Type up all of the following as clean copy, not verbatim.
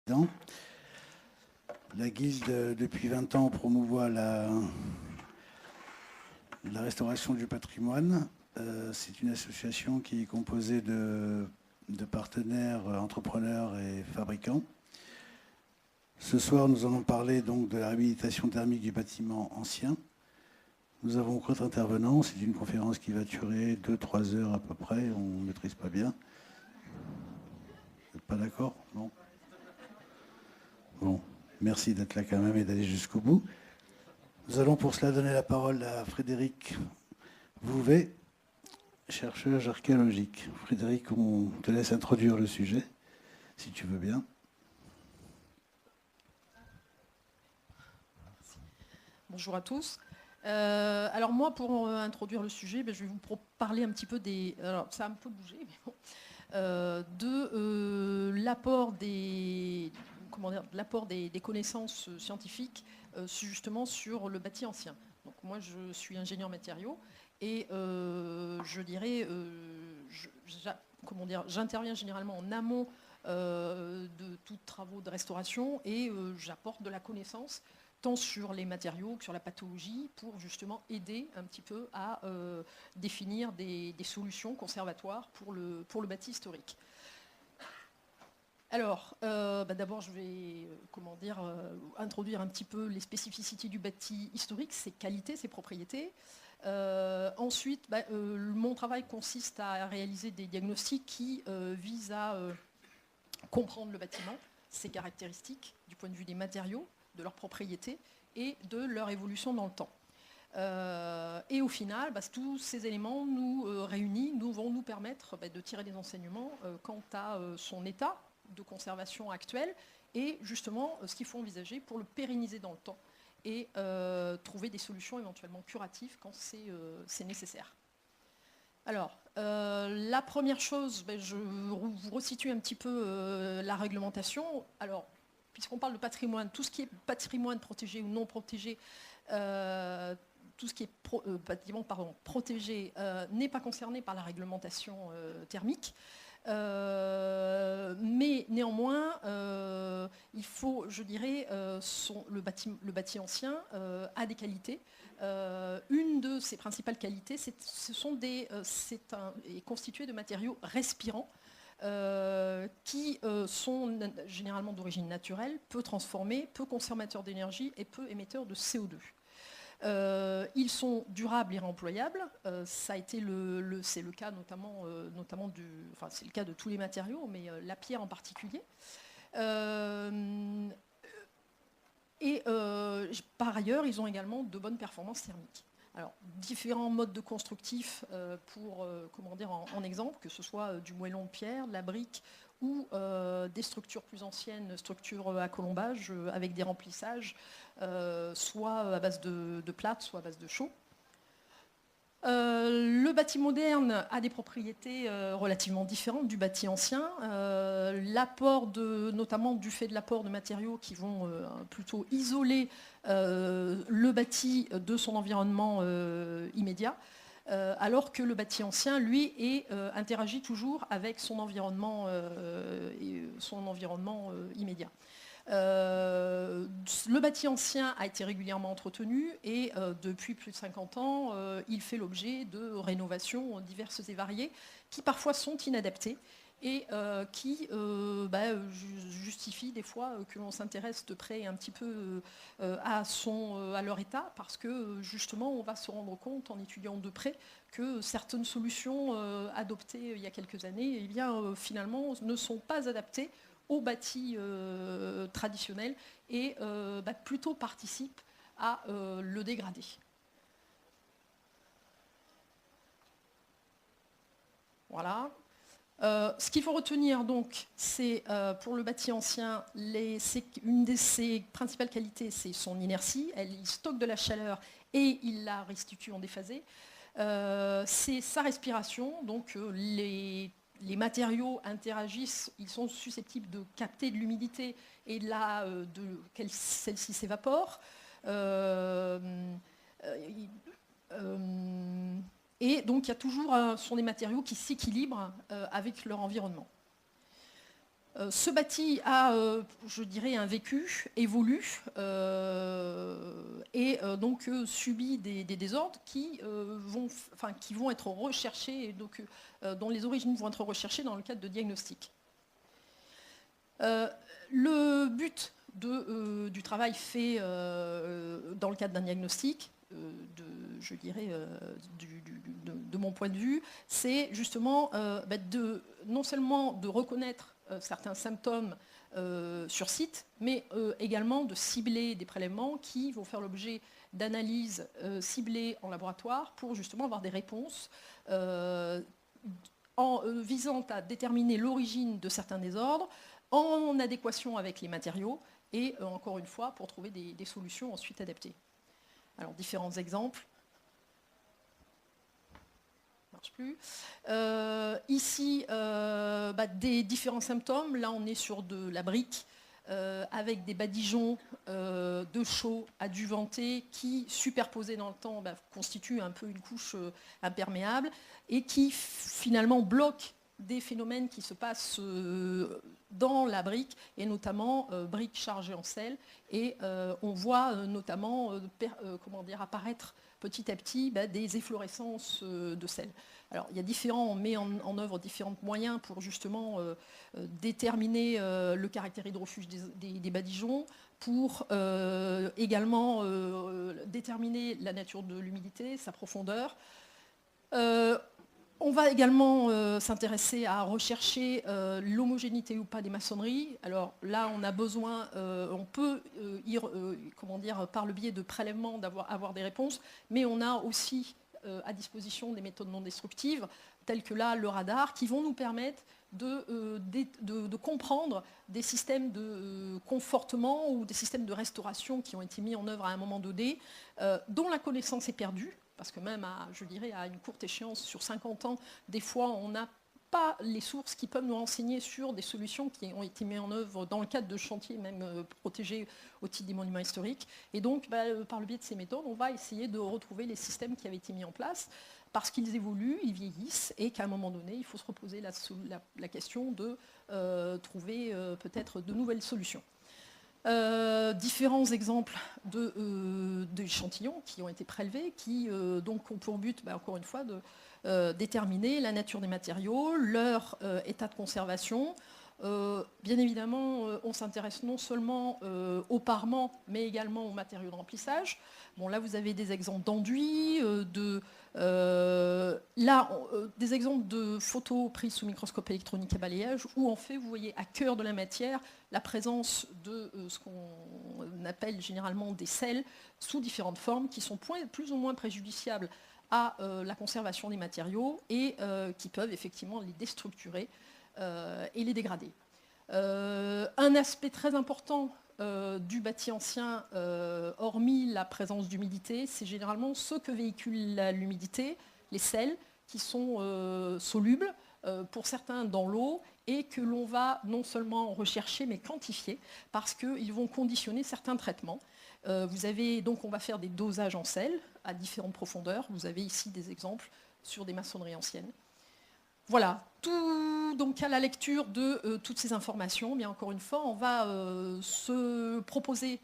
président. La Guilde, depuis 20 ans, promouvoit la restauration du patrimoine. C'est une association qui est composée de partenaires, entrepreneurs et fabricants. Ce soir, nous allons parler donc de la réhabilitation thermique du bâtiment ancien. Nous avons 4 intervenants. C'est une conférence qui va durer 2-3 heures à peu près. On ne maîtrise pas bien. Vous n'êtes pas d'accord? Non? Bon, merci d'être là quand même et d'aller jusqu'au bout. Nous allons pour cela donner la parole à Frédéric Vouvet, chercheur archéologique. Frédéric, on te laisse introduire le sujet, si tu veux bien. Bonjour à tous. Alors moi, pour introduire le sujet, je vais vous parler un petit peu des... Alors ça a un peu bougé, mais bon. De l'apport des connaissances scientifiques justement sur le bâti ancien. Donc moi, je suis ingénieur matériaux et je dirais, j'interviens généralement en amont de tous travaux de restauration et j'apporte de la connaissance tant sur les matériaux que sur la pathologie, pour justement aider un petit peu à définir des solutions conservatoires pour le bâti historique. Alors, d'abord, je vais introduire un petit peu les spécificités du bâti historique, ses qualités, ses propriétés. Ensuite, mon travail consiste à réaliser des diagnostics qui visent à comprendre le bâtiment, ses caractéristiques du point de vue des matériaux, de leurs propriétés et de leur évolution dans le temps. Et au final, tous ces éléments réunis vont nous permettre de tirer des enseignements quant à son état de conservation actuel et justement ce qu'il faut envisager pour le pérenniser dans le temps et trouver des solutions éventuellement curatives quand c'est nécessaire. Alors, la première chose, je vous resitue un petit peu la réglementation. Alors, puisqu'on parle de patrimoine, tout ce qui est patrimoine protégé ou non protégé, tout ce qui est protégé n'est pas concerné par la réglementation thermique. Mais néanmoins, il faut, je dirais, le bâti ancien a des qualités. Une de ses principales qualités, est constitué de matériaux respirants qui sont généralement d'origine naturelle, peu transformés, peu consommateurs d'énergie et peu émetteurs de CO2. Ils sont durables et réemployables. Ça a été c'est le cas c'est le cas de tous les matériaux, mais la pierre en particulier. Par ailleurs, ils ont également de bonnes performances thermiques. Alors, différents modes de constructifs en exemple, que ce soit du moellon de pierre, de la brique ou des structures plus anciennes, structures à colombage avec des remplissages, soit à base de plâtre, soit à base de chaux. Le bâti moderne a des propriétés relativement différentes du bâti ancien. Notamment du fait de l'apport de matériaux qui vont plutôt isoler le bâti de son environnement immédiat, alors que le bâti ancien, lui, interagit toujours avec son environnement immédiat. Le bâti ancien a été régulièrement entretenu et depuis plus de 50 ans, il fait l'objet de rénovations diverses et variées qui parfois sont inadaptées et qui justifient des fois que l'on s'intéresse de près un petit peu à leur état, parce que justement on va se rendre compte en étudiant de près que certaines solutions adoptées il y a quelques années finalement ne sont pas adaptées au bâti traditionnel et plutôt participe à le dégrader. Voilà. Ce qu'il faut retenir donc, c'est pour le bâti ancien, une de ses principales qualités, c'est son inertie. Il stocke de la chaleur et il la restitue en déphasé. C'est sa respiration, donc les matériaux interagissent, ils sont susceptibles de capter de l'humidité et celle-ci s'évapore. Et donc il y a toujours sont des matériaux qui s'équilibrent avec leur environnement. Ce bâti a, je dirais, un vécu, évolue et donc subit des désordres qui vont être recherchés, et donc, dont les origines vont être recherchées dans le cadre de diagnostic. Le but du travail fait dans le cadre d'un diagnostic, je dirais, de mon point de vue, c'est justement non seulement de reconnaître certains symptômes sur site, mais également de cibler des prélèvements qui vont faire l'objet d'analyses ciblées en laboratoire pour justement avoir des réponses visant à déterminer l'origine de certains désordres en adéquation avec les matériaux et encore une fois pour trouver des solutions ensuite adaptées. Alors différents exemples. Plus. Ici, des différents symptômes. Là, on est sur de la brique avec des badigeons de chaux adjuvantés qui, superposés dans le temps, constituent un peu une couche imperméable et qui, finalement, bloquent des phénomènes qui se passent dans la brique, et notamment briques chargées en sel. Et on voit notamment apparaître petit à petit des efflorescences de sel. Alors, il y a on met en œuvre différents moyens pour justement déterminer le caractère hydrofuge des badigeons, pour également déterminer la nature de l'humidité, sa profondeur. On va également s'intéresser à rechercher l'homogénéité ou pas des maçonneries. Alors là, on a besoin, on peut par le biais de prélèvements avoir des réponses, mais on a aussi à disposition des méthodes non destructives, telles que là, le radar, qui vont nous permettre de comprendre des systèmes de confortement ou des systèmes de restauration qui ont été mis en œuvre à un moment donné, dont la connaissance est perdue. Parce que même, à une courte échéance, sur 50 ans, des fois, on n'a pas les sources qui peuvent nous renseigner sur des solutions qui ont été mises en œuvre dans le cadre de chantiers même protégés au titre des monuments historiques. Et donc, par le biais de ces méthodes, on va essayer de retrouver les systèmes qui avaient été mis en place, parce qu'ils évoluent, ils vieillissent, et qu'à un moment donné, il faut se reposer la question de trouver peut-être de nouvelles solutions. Différents exemples d'échantillons qui ont été prélevés, qui donc ont pour but, encore une fois, de déterminer la nature des matériaux, leur état de conservation. Bien évidemment, on s'intéresse non seulement aux parements, mais également aux matériaux de remplissage. Bon, là, vous avez des exemples d'enduits, des exemples de photos prises sous microscope électronique à balayage, où en fait, vous voyez à cœur de la matière la présence de ce qu'on appelle généralement des sels sous différentes formes, qui sont plus ou moins préjudiciables à la conservation des matériaux et qui peuvent effectivement les déstructurer et les dégrader. Un aspect très important du bâti ancien, hormis la présence d'humidité, c'est généralement ce que véhicule l'humidité, les sels, qui sont solubles, pour certains dans l'eau, et que l'on va non seulement rechercher, mais quantifier, parce qu'ils vont conditionner certains traitements. Donc on va faire des dosages en sel à différentes profondeurs. Vous avez ici des exemples sur des maçonneries anciennes. Voilà, donc à la lecture de toutes ces informations, bien encore une fois, on va se proposer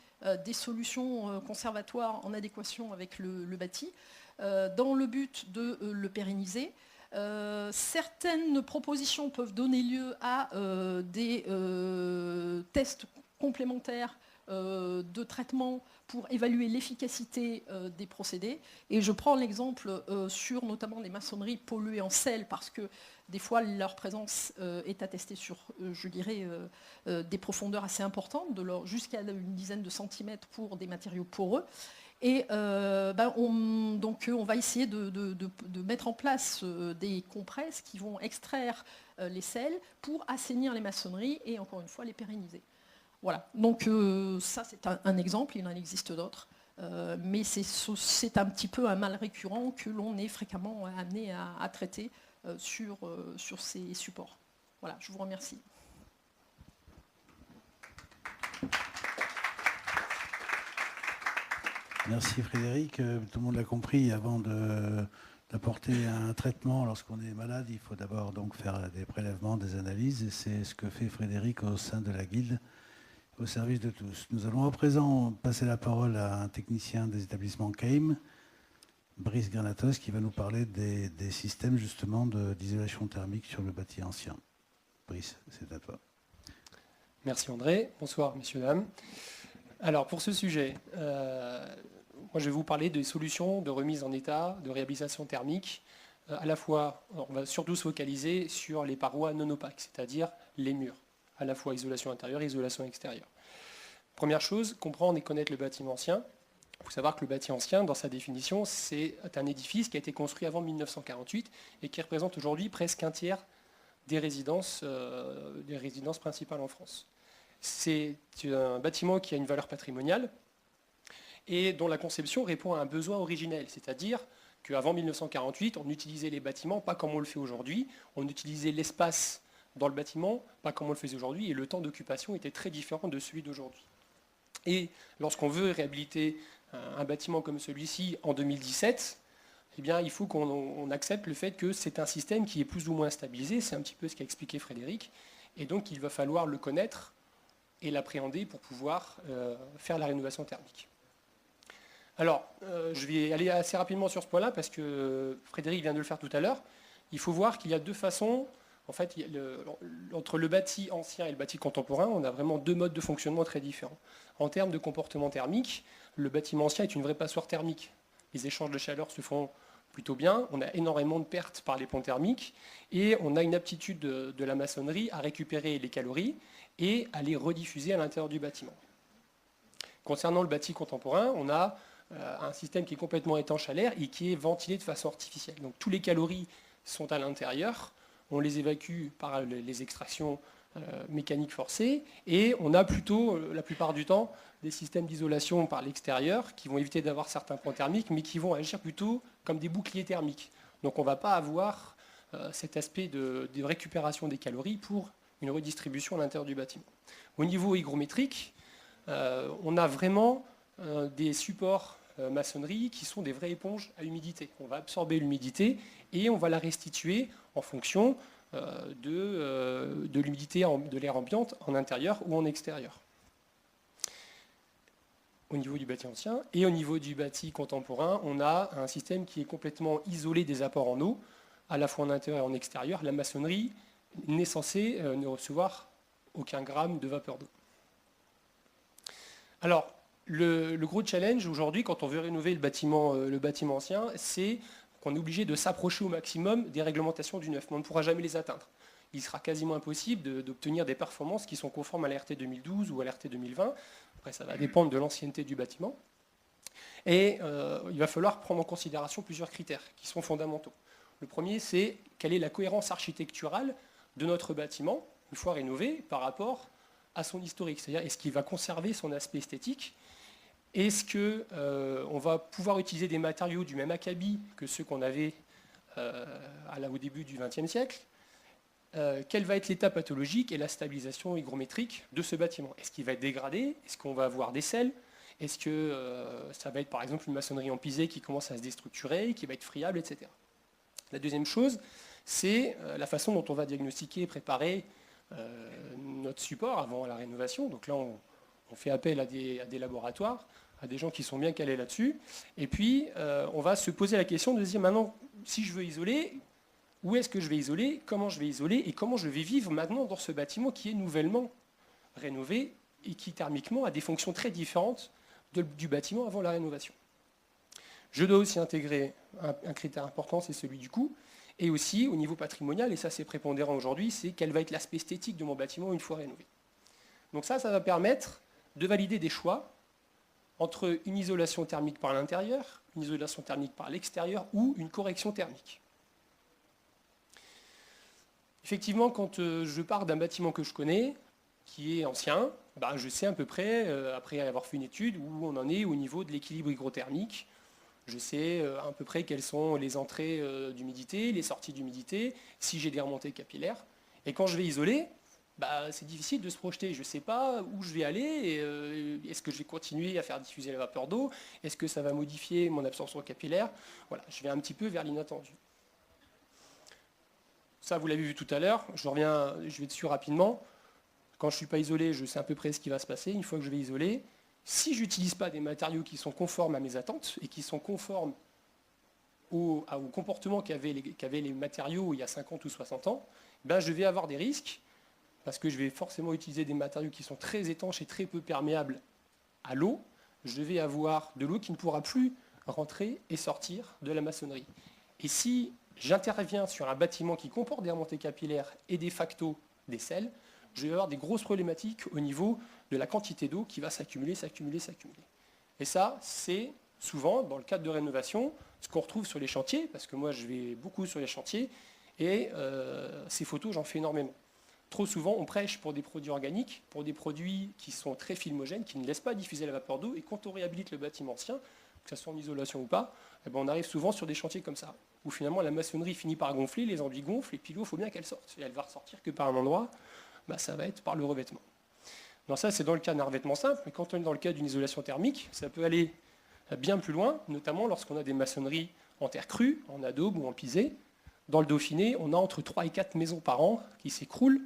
des solutions conservatoires en adéquation avec le bâti, dans le but de le pérenniser. Certaines propositions peuvent donner lieu à des tests complémentaires de traitement pour évaluer l'efficacité des procédés. Et je prends l'exemple sur notamment des maçonneries polluées en sel, parce que des fois leur présence est attestée sur, je dirais, des profondeurs assez importantes, jusqu'à une dizaine de centimètres pour des matériaux poreux. Et on va essayer de mettre en place des compresses qui vont extraire les sels pour assainir les maçonneries et encore une fois les pérenniser. Voilà, donc ça c'est un exemple, il en existe d'autres, mais c'est un petit peu un mal récurrent que l'on est fréquemment amené à traiter sur ces supports. Voilà, je vous remercie. Merci Frédéric. Tout le monde l'a compris, avant de d'apporter un traitement lorsqu'on est malade. Il faut d'abord donc faire des prélèvements, des analyses, et c'est ce que fait Frédéric au sein de la guilde, au service de tous. Nous allons à présent passer la parole à un technicien des établissements CAIM, Brice Granatos, qui va nous parler des systèmes justement d'isolation thermique sur le bâti ancien. Brice, c'est à toi. Merci André. Bonsoir messieurs, dames. Alors pour ce sujet, moi je vais vous parler des solutions de remise en état, de réhabilitation thermique. À la fois, on va surtout se focaliser sur les parois non opaques, c'est-à-dire les murs. À la fois isolation intérieure et isolation extérieure. Première chose, comprendre et connaître le bâtiment ancien. Il faut savoir que le bâti ancien, dans sa définition, c'est un édifice qui a été construit avant 1948 et qui représente aujourd'hui presque un tiers des résidences principales en France. C'est un bâtiment qui a une valeur patrimoniale et dont la conception répond à un besoin originel, c'est-à-dire qu'avant 1948, on utilisait les bâtiments pas comme on le fait aujourd'hui, on utilisait l'espace dans le bâtiment pas comme on le faisait aujourd'hui et le temps d'occupation était très différent de celui d'aujourd'hui. Et lorsqu'on veut réhabiliter un bâtiment comme celui-ci en 2017, eh bien, il faut qu'on accepte le fait que c'est un système qui est plus ou moins stabilisé, c'est un petit peu ce qu'a expliqué Frédéric, et donc il va falloir le connaître et l'appréhender pour pouvoir faire la rénovation thermique. Alors, je vais aller assez rapidement sur ce point-là parce que Frédéric vient de le faire tout à l'heure. Il faut voir qu'il y a deux façons. En fait, entre le bâti ancien et le bâti contemporain, on a vraiment deux modes de fonctionnement très différents. En termes de comportement thermique, le bâtiment ancien est une vraie passoire thermique. Les échanges de chaleur se font plutôt bien, on a énormément de pertes par les ponts thermiques et on a une aptitude de la maçonnerie à récupérer les calories et à les rediffuser à l'intérieur du bâtiment. Concernant le bâti contemporain, on a un système qui est complètement étanche à l'air et qui est ventilé de façon artificielle. Donc tous les calories sont à l'intérieur, on les évacue par les extractions mécaniques forcées et on a plutôt, la plupart du temps, des systèmes d'isolation par l'extérieur qui vont éviter d'avoir certains points thermiques mais qui vont agir plutôt comme des boucliers thermiques. Donc on ne va pas avoir cet aspect de récupération des calories pour une redistribution à l'intérieur du bâtiment. Au niveau hygrométrique, on a vraiment des supports maçonnerie qui sont des vraies éponges à humidité. On va absorber l'humidité et on va la restituer en fonction de l'humidité de l'air ambiante en intérieur ou en extérieur. Au niveau du bâti ancien et au niveau du bâti contemporain, on a un système qui est complètement isolé des apports en eau, à la fois en intérieur et en extérieur. La maçonnerie n'est censée ne recevoir aucun gramme de vapeur d'eau. Alors, le gros challenge aujourd'hui, quand on veut rénover le bâtiment ancien, c'est qu'on est obligé de s'approcher au maximum des réglementations du neuf. Mais on ne pourra jamais les atteindre. Il sera quasiment impossible d'obtenir des performances qui sont conformes à la RT 2012 ou à la RT 2020. Après, ça va dépendre de l'ancienneté du bâtiment. Et il va falloir prendre en considération plusieurs critères qui sont fondamentaux. Le premier, c'est quelle est la cohérence architecturale de notre bâtiment, une fois rénové, par rapport à son historique. C'est-à-dire, est-ce qu'il va conserver son aspect esthétique ? Est-ce qu'on va pouvoir utiliser des matériaux du même acabit que ceux qu'on avait au début du XXe siècle ? Quel va être l'état pathologique et la stabilisation hygrométrique de ce bâtiment? Est-ce qu'il va être dégradé? Est-ce qu'on va avoir des selles? Est-ce que ça va être par exemple une maçonnerie empisée qui commence à se déstructurer, qui va être friable, etc. La deuxième chose, c'est la façon dont on va diagnostiquer et préparer notre support avant la rénovation. Donc là, on fait appel à des laboratoires, à des gens qui sont bien calés là-dessus. Et puis, on va se poser la question de se dire maintenant, si je veux isoler, où est-ce que je vais isoler, comment je vais isoler et comment je vais vivre maintenant dans ce bâtiment qui est nouvellement rénové et qui thermiquement a des fonctions très différentes du bâtiment avant la rénovation. Je dois aussi intégrer un critère important, c'est celui du coût, et aussi au niveau patrimonial, et ça c'est prépondérant aujourd'hui, c'est quel va être l'aspect esthétique de mon bâtiment une fois rénové. Donc ça va permettre de valider des choix entre une isolation thermique par l'intérieur, une isolation thermique par l'extérieur ou une correction thermique. Effectivement, quand je pars d'un bâtiment que je connais, qui est ancien, je sais à peu près, après avoir fait une étude, où on en est au niveau de l'équilibre hygrothermique. Je sais à peu près quelles sont les entrées d'humidité, les sorties d'humidité, si j'ai des remontées capillaires. Et quand je vais isoler, c'est difficile de se projeter. Je ne sais pas où je vais aller. Est-ce que je vais continuer à faire diffuser la vapeur d'eau? Est-ce que ça va modifier mon absorption capillaire? Voilà, je vais un petit peu vers l'inattendu. Ça, vous l'avez vu tout à l'heure. Je vais dessus rapidement. Quand je ne suis pas isolé, je sais à peu près ce qui va se passer. Une fois que je vais isoler, si je n'utilise pas des matériaux qui sont conformes à mes attentes et qui sont conformes au comportement qu'avaient les matériaux il y a 50 ou 60 ans, je vais avoir des risques parce que je vais forcément utiliser des matériaux qui sont très étanches et très peu perméables à l'eau. Je vais avoir de l'eau qui ne pourra plus rentrer et sortir de la maçonnerie. Et si j'interviens sur un bâtiment qui comporte des remontées capillaires et de facto des sels, je vais avoir des grosses problématiques au niveau de la quantité d'eau qui va s'accumuler. Et ça, c'est souvent, dans le cadre de rénovation, ce qu'on retrouve sur les chantiers, parce que moi je vais beaucoup sur les chantiers, et ces photos, j'en fais énormément. Trop souvent, on prêche pour des produits organiques, pour des produits qui sont très filmogènes, qui ne laissent pas diffuser la vapeur d'eau, et quand on réhabilite le bâtiment ancien, que ce soit en isolation ou pas, on arrive souvent sur des chantiers comme ça, où finalement la maçonnerie finit par gonfler, les enduits gonflent, et puis l'eau, il faut bien qu'elle sorte. Et elle va ressortir que par un endroit, ça va être par le revêtement. Donc ça, c'est dans le cas d'un revêtement simple, mais quand on est dans le cas d'une isolation thermique, ça peut aller bien plus loin, notamment lorsqu'on a des maçonneries en terre crue, en adobe ou en pisé. Dans le Dauphiné, on a entre 3 et 4 maisons par an qui s'écroulent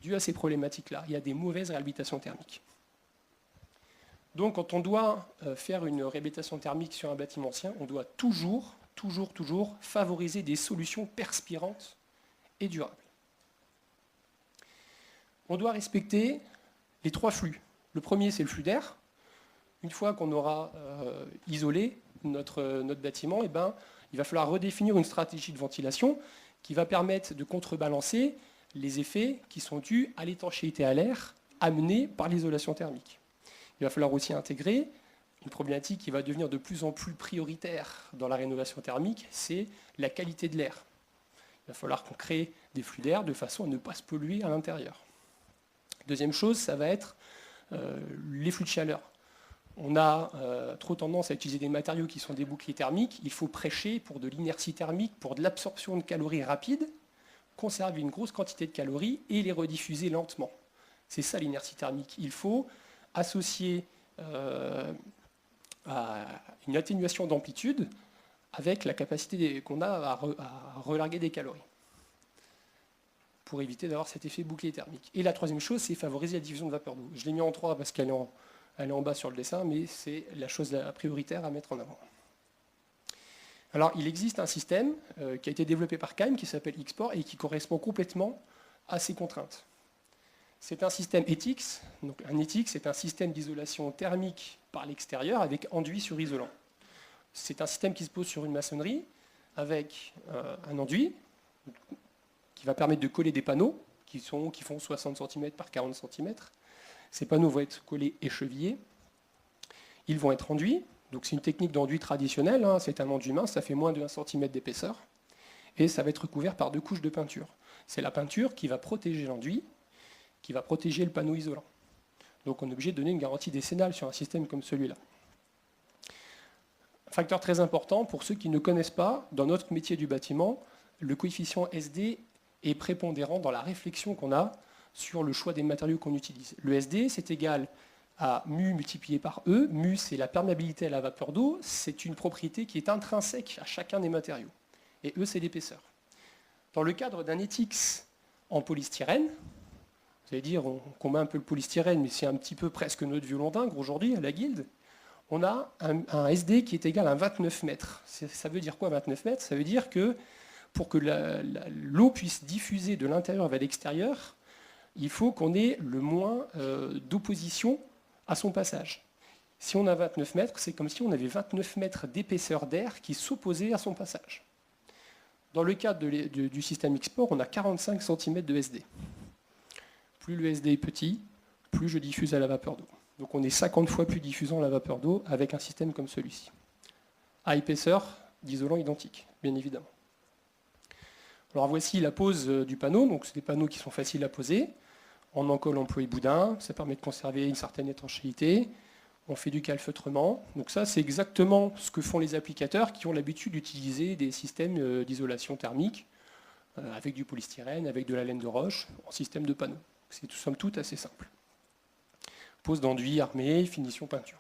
dû à ces problématiques-là. Il y a des mauvaises réhabilitations thermiques. Donc quand on doit faire une réhabilitation thermique sur un bâtiment ancien, on doit toujours favoriser des solutions perspirantes et durables. On doit respecter les 3 flux. Le premier, c'est le flux d'air. Une fois qu'on aura isolé notre bâtiment, il va falloir redéfinir une stratégie de ventilation qui va permettre de contrebalancer les effets qui sont dus à l'étanchéité à l'air amenée par l'isolation thermique. Il va falloir aussi intégrer une problématique qui va devenir de plus en plus prioritaire dans la rénovation thermique, c'est la qualité de l'air. Il va falloir qu'on crée des flux d'air de façon à ne pas se polluer à l'intérieur. Deuxième chose, ça va être les flux de chaleur. On a trop tendance à utiliser des matériaux qui sont des boucliers thermiques. Il faut prêcher pour de l'inertie thermique, pour de l'absorption de calories rapide, conserver une grosse quantité de calories et les rediffuser lentement. C'est ça l'inertie thermique. Il faut associer à une atténuation d'amplitude avec la capacité qu'on a à relarguer des calories, pour éviter d'avoir cet effet bouclier thermique. Et la troisième chose, c'est favoriser la diffusion de vapeur d'eau. Je l'ai mis en 3 parce qu'elle est en bas sur le dessin, mais c'est la chose prioritaire à mettre en avant. Alors, il existe un système qui a été développé par Keim, qui s'appelle Xport, et qui correspond complètement à ces contraintes. C'est un système ETICS. Donc, un ETICS, c'est un système d'isolation thermique par l'extérieur avec enduit sur isolant. C'est un système qui se pose sur une maçonnerie avec un enduit qui va permettre de coller des panneaux qui font 60 cm par 40 cm. Ces panneaux vont être collés échevillés. Ils vont être enduits. Donc c'est une technique d'enduit traditionnelle. C'est un enduit mince, ça fait moins de 1 cm d'épaisseur. Et ça va être recouvert par 2 couches de peinture. C'est la peinture qui va protéger l'enduit, qui va protéger le panneau isolant. Donc on est obligé de donner une garantie décennale sur un système comme celui-là. Un facteur très important pour ceux qui ne connaissent pas, dans notre métier du bâtiment, le coefficient SD est prépondérant dans la réflexion qu'on a sur le choix des matériaux qu'on utilise. Le SD, c'est égal à mu multiplié par E. Mu, c'est la perméabilité à la vapeur d'eau. C'est une propriété qui est intrinsèque à chacun des matériaux. Et E, c'est l'épaisseur. Dans le cadre d'un ETICS en polystyrène, vous allez dire, on combat un peu le polystyrène, mais c'est un petit peu presque notre violon d'Ingres aujourd'hui à la guilde, on a un SD qui est égal à 29 mètres. Ça veut dire quoi 29 mètres? Ça veut dire que pour que l'eau puisse diffuser de l'intérieur vers l'extérieur, il faut qu'on ait le moins d'opposition à son passage. Si on a 29 mètres, c'est comme si on avait 29 mètres d'épaisseur d'air qui s'opposaient à son passage. Dans le cadre du système Xport, on a 45 cm de SD. Plus le SD est petit, plus je diffuse à la vapeur d'eau. Donc on est 50 fois plus diffusant à la vapeur d'eau avec un système comme celui-ci. À épaisseur d'isolant identique, bien évidemment. Alors voici la pose du panneau. Donc c'est des panneaux qui sont faciles à poser. On en colle employé boudin, ça permet de conserver une certaine étanchéité. On fait du calfeutrement. Donc ça, c'est exactement ce que font les applicateurs qui ont l'habitude d'utiliser des systèmes d'isolation thermique avec du polystyrène, avec de la laine de roche, en système de panneaux. C'est somme toute assez simple. Pose d'enduit armé, finition peinture.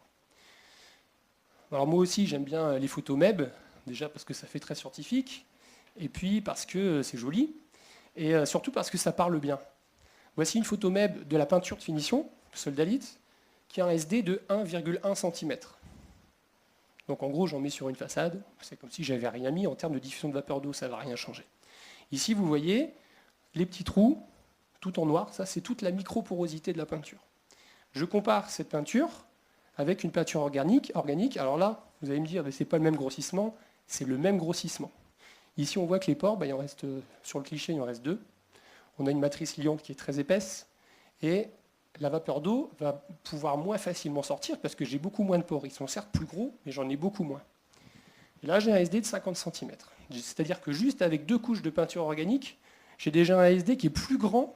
Alors moi aussi j'aime bien les photos MEB, déjà parce que ça fait très scientifique, et puis parce que c'est joli, et surtout parce que ça parle bien. Voici une photo MEB de la peinture de finition, soldalite, qui a un SD de 1,1 cm. Donc en gros j'en mets sur une façade, c'est comme si j'avais rien mis, en termes de diffusion de vapeur d'eau ça ne va rien changer. Ici vous voyez les petits trous, tout en noir, ça c'est toute la microporosité de la peinture. Je compare cette peinture avec une peinture organique. Alors là, vous allez me dire, ce n'est pas le même grossissement, c'est le même grossissement. Ici, on voit que les pores, il en reste, sur le cliché, il en reste 2. On a une matrice liante qui est très épaisse, et la vapeur d'eau va pouvoir moins facilement sortir, parce que j'ai beaucoup moins de pores. Ils sont certes plus gros, mais j'en ai beaucoup moins. Et là, j'ai un SD de 50 cm. C'est-à-dire que juste avec 2 couches de peinture organique, j'ai déjà un SD qui est plus grand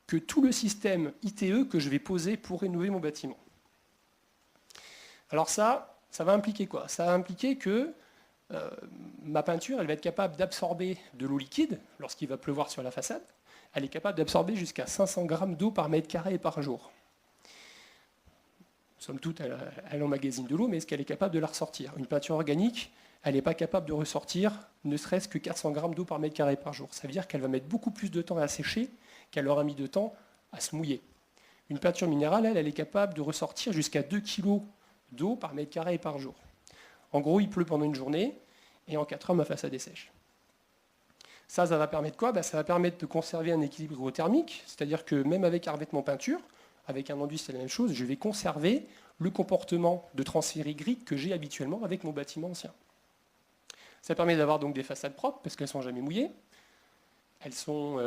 que tout le système ITE que je vais poser pour rénover mon bâtiment. Alors ça va impliquer quoi? Ça va impliquer que ma peinture, elle va être capable d'absorber de l'eau liquide lorsqu'il va pleuvoir sur la façade. Elle est capable d'absorber jusqu'à 500 grammes d'eau par mètre carré par jour. Somme toute, elle emmagasine de l'eau, mais est-ce qu'elle est capable de la ressortir? Une peinture organique, elle n'est pas capable de ressortir ne serait-ce que 400 grammes d'eau par mètre carré par jour. Ça veut dire qu'elle va mettre beaucoup plus de temps à sécher qu'elle aura mis de temps à se mouiller. Une peinture minérale, elle est capable de ressortir jusqu'à 2 kg d'eau par mètre carré par jour. En gros, il pleut pendant une journée, et en 4 heures, ma façade est sèche. Ça va permettre quoi? Ça va permettre de conserver un équilibre hydrothermique, c'est-à-dire que même avec un revêtement peinture, avec un enduit, c'est la même chose, je vais conserver le comportement de transfert hydrique que j'ai habituellement avec mon bâtiment ancien. Ça permet d'avoir donc des façades propres, parce qu'elles ne sont jamais mouillées. Elles sont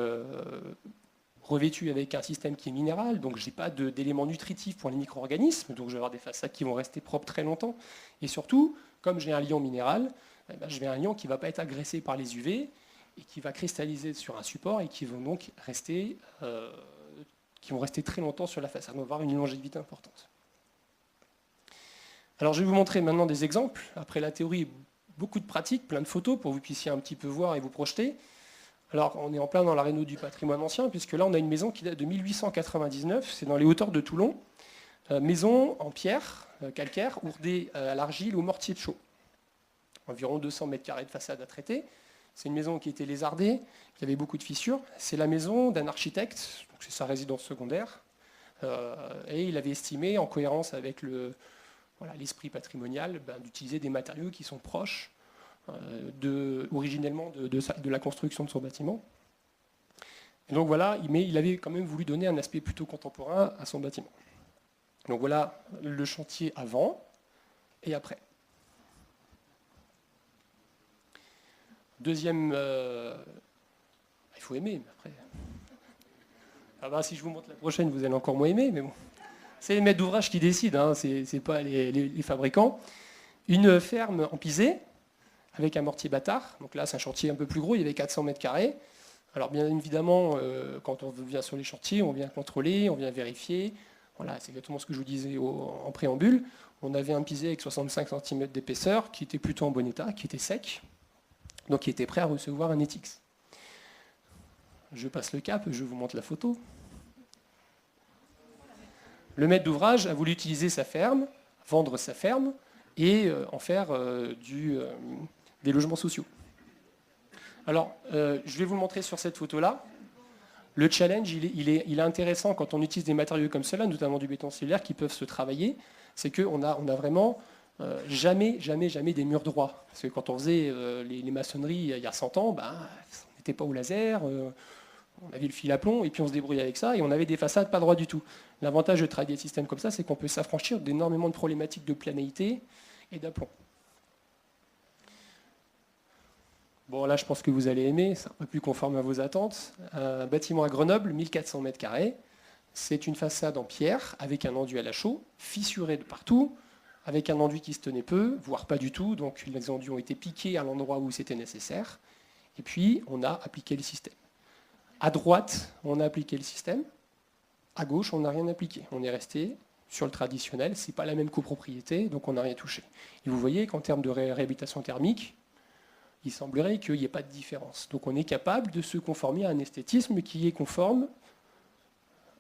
revêtues avec un système qui est minéral, donc je n'ai pas d'éléments nutritifs pour les micro-organismes, donc je vais avoir des façades qui vont rester propres très longtemps. Et surtout, comme j'ai un liant minéral, je vais un liant qui ne va pas être agressé par les UV, et qui va cristalliser sur un support, et qui vont donc rester très longtemps sur la façade. On va avoir une longévité importante. Alors je vais vous montrer maintenant des exemples. Après la théorie, beaucoup de pratiques, plein de photos pour que vous puissiez un petit peu voir et vous projeter. Alors on est en plein dans la réno du patrimoine ancien, puisque là on a une maison qui date de 1899, c'est dans les hauteurs de Toulon. Maison en pierre, calcaire, ourdée à l'argile ou mortier de chaux. Environ 200 mètres carrés de façade à traiter. C'est une maison qui était lézardée, qui avait beaucoup de fissures. C'est la maison d'un architecte, donc c'est sa résidence secondaire. Et il avait estimé, en cohérence avec l'esprit patrimonial, d'utiliser des matériaux qui sont proches originellement de la construction de son bâtiment. Et donc voilà, mais il avait quand même voulu donner un aspect plutôt contemporain à son bâtiment. Donc voilà le chantier avant et après. Deuxième... il faut aimer, mais après... si je vous montre la prochaine, vous allez encore moins aimer, mais bon. C'est les maîtres d'ouvrage qui décident, c'est pas les fabricants. Une ferme en pisé, avec un mortier bâtard. Donc là, c'est un chantier un peu plus gros, il y avait 400 mètres carrés. Alors bien évidemment, quand on vient sur les chantiers, on vient contrôler, on vient vérifier. Voilà, c'est exactement ce que je vous disais en préambule. On avait un pisé avec 65 cm d'épaisseur, qui était plutôt en bon état, qui était sec, donc qui était prêt à recevoir un ETX. Je passe le cap, je vous montre la photo. Le maître d'ouvrage a voulu utiliser sa ferme, vendre sa ferme, et en faire des logements sociaux. Alors, je vais vous le montrer sur cette photo-là. Le challenge, il est intéressant quand on utilise des matériaux comme cela, notamment du béton cellulaire, qui peuvent se travailler. C'est qu'on a vraiment jamais des murs droits. Parce que quand on faisait les maçonneries il y a 100 ans, on n'était pas au laser, on avait le fil à plomb, et puis on se débrouillait avec ça, et on avait des façades pas droites du tout. L'avantage de travailler des systèmes comme ça, c'est qu'on peut s'affranchir d'énormément de problématiques de planéité et d'aplomb. Bon, là, je pense que vous allez aimer, c'est un peu plus conforme à vos attentes. Un bâtiment à Grenoble, 1400 mètres carrés. C'est une façade en pierre, avec un enduit à la chaux, fissuré de partout, avec un enduit qui se tenait peu, voire pas du tout. Donc, les enduits ont été piqués à l'endroit où c'était nécessaire. Et puis, on a appliqué le système. À droite, on a appliqué le système. À gauche, on n'a rien appliqué. On est resté sur le traditionnel. Ce n'est pas la même copropriété, donc on n'a rien touché. Et vous voyez qu'en termes de réhabilitation thermique, il semblerait qu'il n'y ait pas de différence. Donc on est capable de se conformer à un esthétisme qui est conforme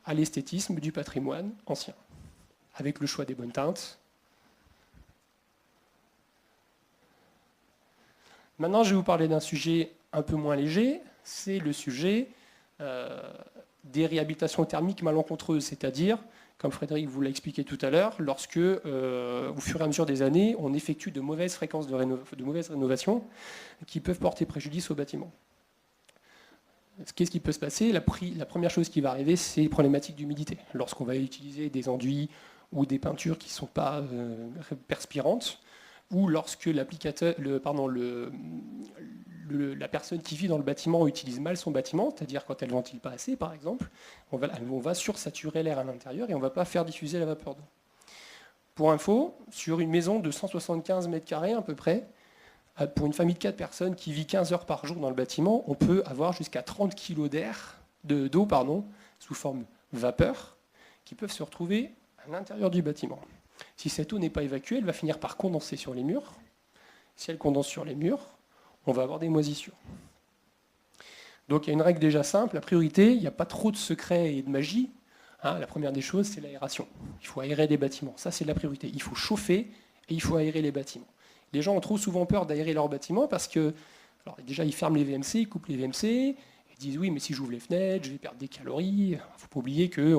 à l'esthétisme du patrimoine ancien, avec le choix des bonnes teintes. Maintenant, je vais vous parler d'un sujet un peu moins léger, c'est le sujet des réhabilitations thermiques malencontreuses, c'est-à-dire, comme Frédéric vous l'a expliqué tout à l'heure, lorsque, au fur et à mesure des années, on effectue de mauvaises fréquences de mauvaises rénovations qui peuvent porter préjudice au bâtiment. Qu'est-ce qui peut se passer? La première chose qui va arriver, c'est les problématiques d'humidité. Lorsqu'on va utiliser des enduits ou des peintures qui ne sont pas perspirantes, ou lorsque la personne qui vit dans le bâtiment utilise mal son bâtiment, c'est-à-dire quand elle ne ventile pas assez, par exemple, on va sursaturer l'air à l'intérieur et on ne va pas faire diffuser la vapeur d'eau. Pour info, sur une maison de 175 mètres carrés à peu près, pour une famille de 4 personnes qui vit 15 heures par jour dans le bâtiment, on peut avoir jusqu'à 30 kg d'eau sous forme vapeur qui peuvent se retrouver à l'intérieur du bâtiment. Si cette eau n'est pas évacuée, elle va finir par condenser sur les murs. Si elle condense sur les murs, on va avoir des moisissures. Donc il y a une règle déjà simple, la priorité, il n'y a pas trop de secrets et de magie. La première des choses, c'est l'aération. Il faut aérer les bâtiments, ça c'est la priorité. Il faut chauffer et il faut aérer les bâtiments. Les gens ont trop souvent peur d'aérer leurs bâtiments parce que, alors déjà ils ferment les VMC, ils coupent les VMC, ils disent oui mais si j'ouvre les fenêtres, je vais perdre des calories. Il ne faut pas oublier qu'il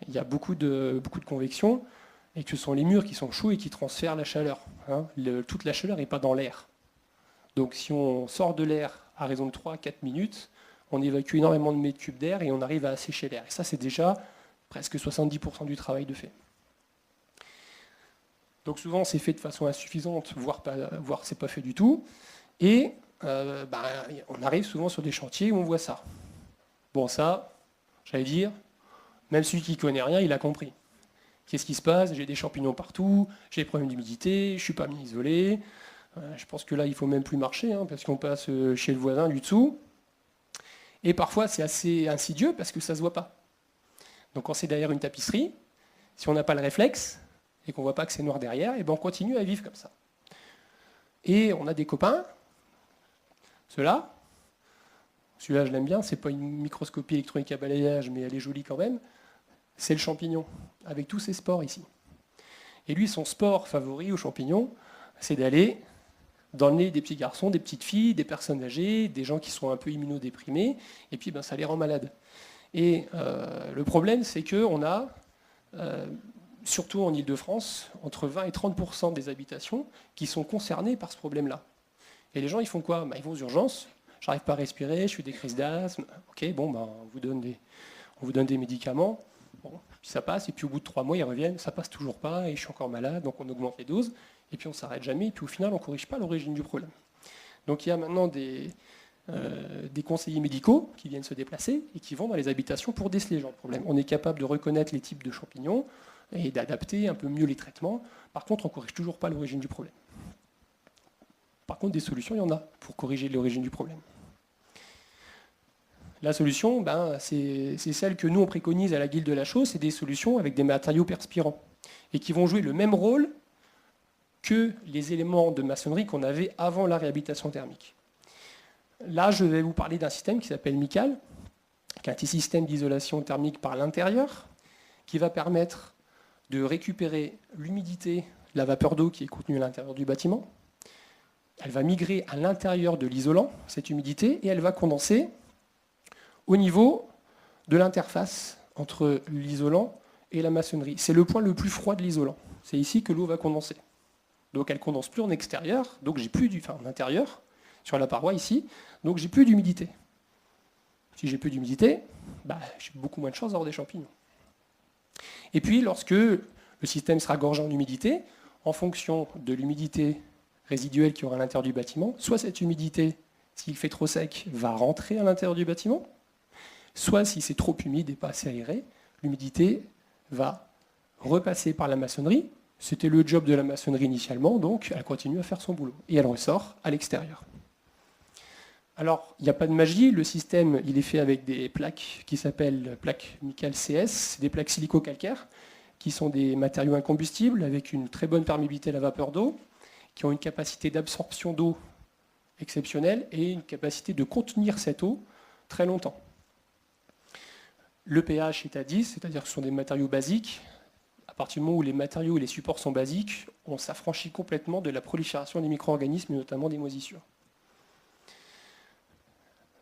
y a beaucoup de convection et que ce sont les murs qui sont chauds et qui transfèrent la chaleur. Toute la chaleur n'est pas dans l'air. Donc si on sort de l'air à raison de 3-4 minutes, on évacue énormément de mètres cubes d'air et on arrive à assécher l'air. Et ça, c'est déjà presque 70% du travail de fait. Donc souvent, c'est fait de façon insuffisante, voire c'est pas fait du tout. Et on arrive souvent sur des chantiers où on voit ça. Bon, ça, j'allais dire, même celui qui ne connaît rien, il a compris. Qu'est-ce qui se passe? J'ai des champignons partout, j'ai des problèmes d'humidité, je ne suis pas bien isolé. Je pense que là, il ne faut même plus marcher, parce qu'on passe chez le voisin du dessous. Et parfois, c'est assez insidieux parce que ça ne se voit pas. Donc quand c'est derrière une tapisserie, si on n'a pas le réflexe et qu'on ne voit pas que c'est noir derrière, et on continue à vivre comme ça. Et on a des copains, ceux-là, celui-là je l'aime bien, c'est pas une microscopie électronique à balayage, mais elle est jolie quand même, c'est le champignon, avec tous ses spores ici. Et lui, son sport favori au champignon, c'est d'aller dans le nez des petits garçons, des petites filles, des personnes âgées, des gens qui sont un peu immunodéprimés, et puis ça les rend malades. Et le problème, c'est qu'on a, surtout en Ile-de-France, entre 20 et 30% des habitations qui sont concernées par ce problème-là. Et les gens, ils font quoi? Ils vont aux urgences, j'arrive pas à respirer, je fais des crises d'asthme, ok, on vous donne des médicaments, puis ça passe, et puis au bout de 3 mois, ils reviennent, ça passe toujours pas, et je suis encore malade, donc on augmente les doses, et puis on ne s'arrête jamais, et puis au final, on ne corrige pas l'origine du problème. Donc il y a maintenant des conseillers médicaux qui viennent se déplacer et qui vont dans les habitations pour déceler ce genre de problème. On est capable de reconnaître les types de champignons et d'adapter un peu mieux les traitements. Par contre, on ne corrige toujours pas l'origine du problème. Par contre, des solutions, il y en a pour corriger l'origine du problème. La solution, c'est celle que nous, on préconise à la Guilde de la Chaux, c'est des solutions avec des matériaux perspirants et qui vont jouer le même rôle que les éléments de maçonnerie qu'on avait avant la réhabilitation thermique. Là, je vais vous parler d'un système qui s'appelle MICAL, qui est un petit système d'isolation thermique par l'intérieur, qui va permettre de récupérer l'humidité, la vapeur d'eau qui est contenue à l'intérieur du bâtiment. Elle va migrer à l'intérieur de l'isolant, cette humidité, et elle va condenser au niveau de l'interface entre l'isolant et la maçonnerie. C'est le point le plus froid de l'isolant. C'est ici que l'eau va condenser. Donc elle ne condense plus en extérieur, donc j'ai plus en intérieur, sur la paroi ici, donc j'ai plus d'humidité. Si j'ai plus d'humidité, j'ai beaucoup moins de chances d'avoir des champignons. Et puis lorsque le système sera gorgé en humidité, en fonction de l'humidité résiduelle qui aura à l'intérieur du bâtiment, soit cette humidité, s'il fait trop sec, va rentrer à l'intérieur du bâtiment, soit si c'est trop humide et pas assez aéré, l'humidité va repasser par la maçonnerie. C'était le job de la maçonnerie initialement, donc elle continue à faire son boulot. Et elle ressort à l'extérieur. Alors, il n'y a pas de magie, le système il est fait avec des plaques qui s'appellent plaques MICAL CS, c'est des plaques silico-calcaires, qui sont des matériaux incombustibles, avec une très bonne perméabilité à la vapeur d'eau, qui ont une capacité d'absorption d'eau exceptionnelle et une capacité de contenir cette eau très longtemps. Le pH est à 10, c'est-à-dire que ce sont des matériaux basiques. À partir du moment où les matériaux et les supports sont basiques, on s'affranchit complètement de la prolifération des micro-organismes, et notamment des moisissures.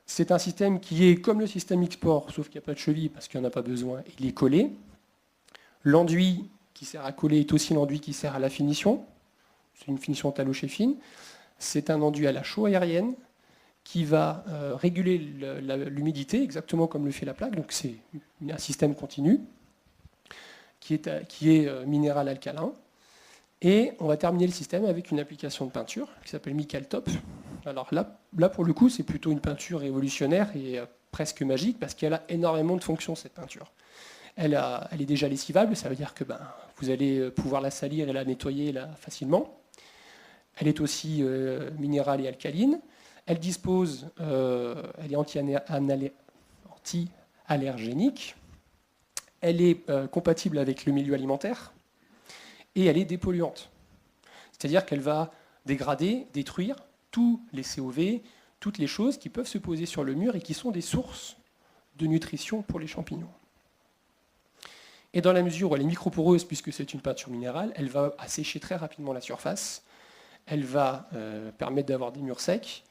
C'est un système qui est comme le système X-Port, sauf qu'il n'y a pas de cheville parce qu'il n'y en a pas besoin, il est collé. L'enduit qui sert à coller est aussi l'enduit qui sert à la finition. C'est une finition talochée fine. C'est un enduit à la chaux aérienne qui va réguler l'humidité, exactement comme le fait la plaque. Donc c'est un système continu qui est minéral alcalin. Et on va terminer le système avec une application de peinture qui s'appelle Michael Top. Alors là, pour le coup, c'est plutôt une peinture révolutionnaire et presque magique parce qu'elle a énormément de fonctions, cette peinture. Elle est déjà lessivable, ça veut dire que vous allez pouvoir la salir et la nettoyer là, facilement. Elle est aussi minérale et alcaline. Elle dispose, elle est anti-allergénique. Elle est compatible avec le milieu alimentaire. Et elle est dépolluante. C'est-à-dire qu'elle va dégrader, détruire tous les COV, toutes les choses qui peuvent se poser sur le mur et qui sont des sources de nutrition pour les champignons. Et dans la mesure où elle est microporeuse, puisque c'est une peinture minérale, elle va assécher très rapidement la surface, elle va permettre d'avoir des murs secs,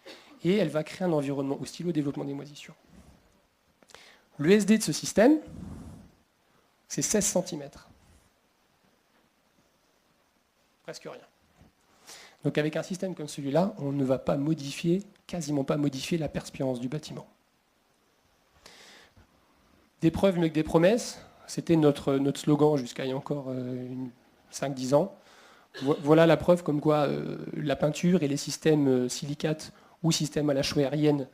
et elle va créer un environnement hostile au développement des moisissures. Le SD de ce système, c'est 16 cm. Presque rien. Donc avec un système comme celui-là, on ne va pas modifier, quasiment pas modifier la perspirance du bâtiment. Des preuves mieux que des promesses, c'était notre slogan jusqu'à il y a encore 5-10 ans. Voilà la preuve comme quoi la peinture et les systèmes silicates ou systèmes à la chaux aérienne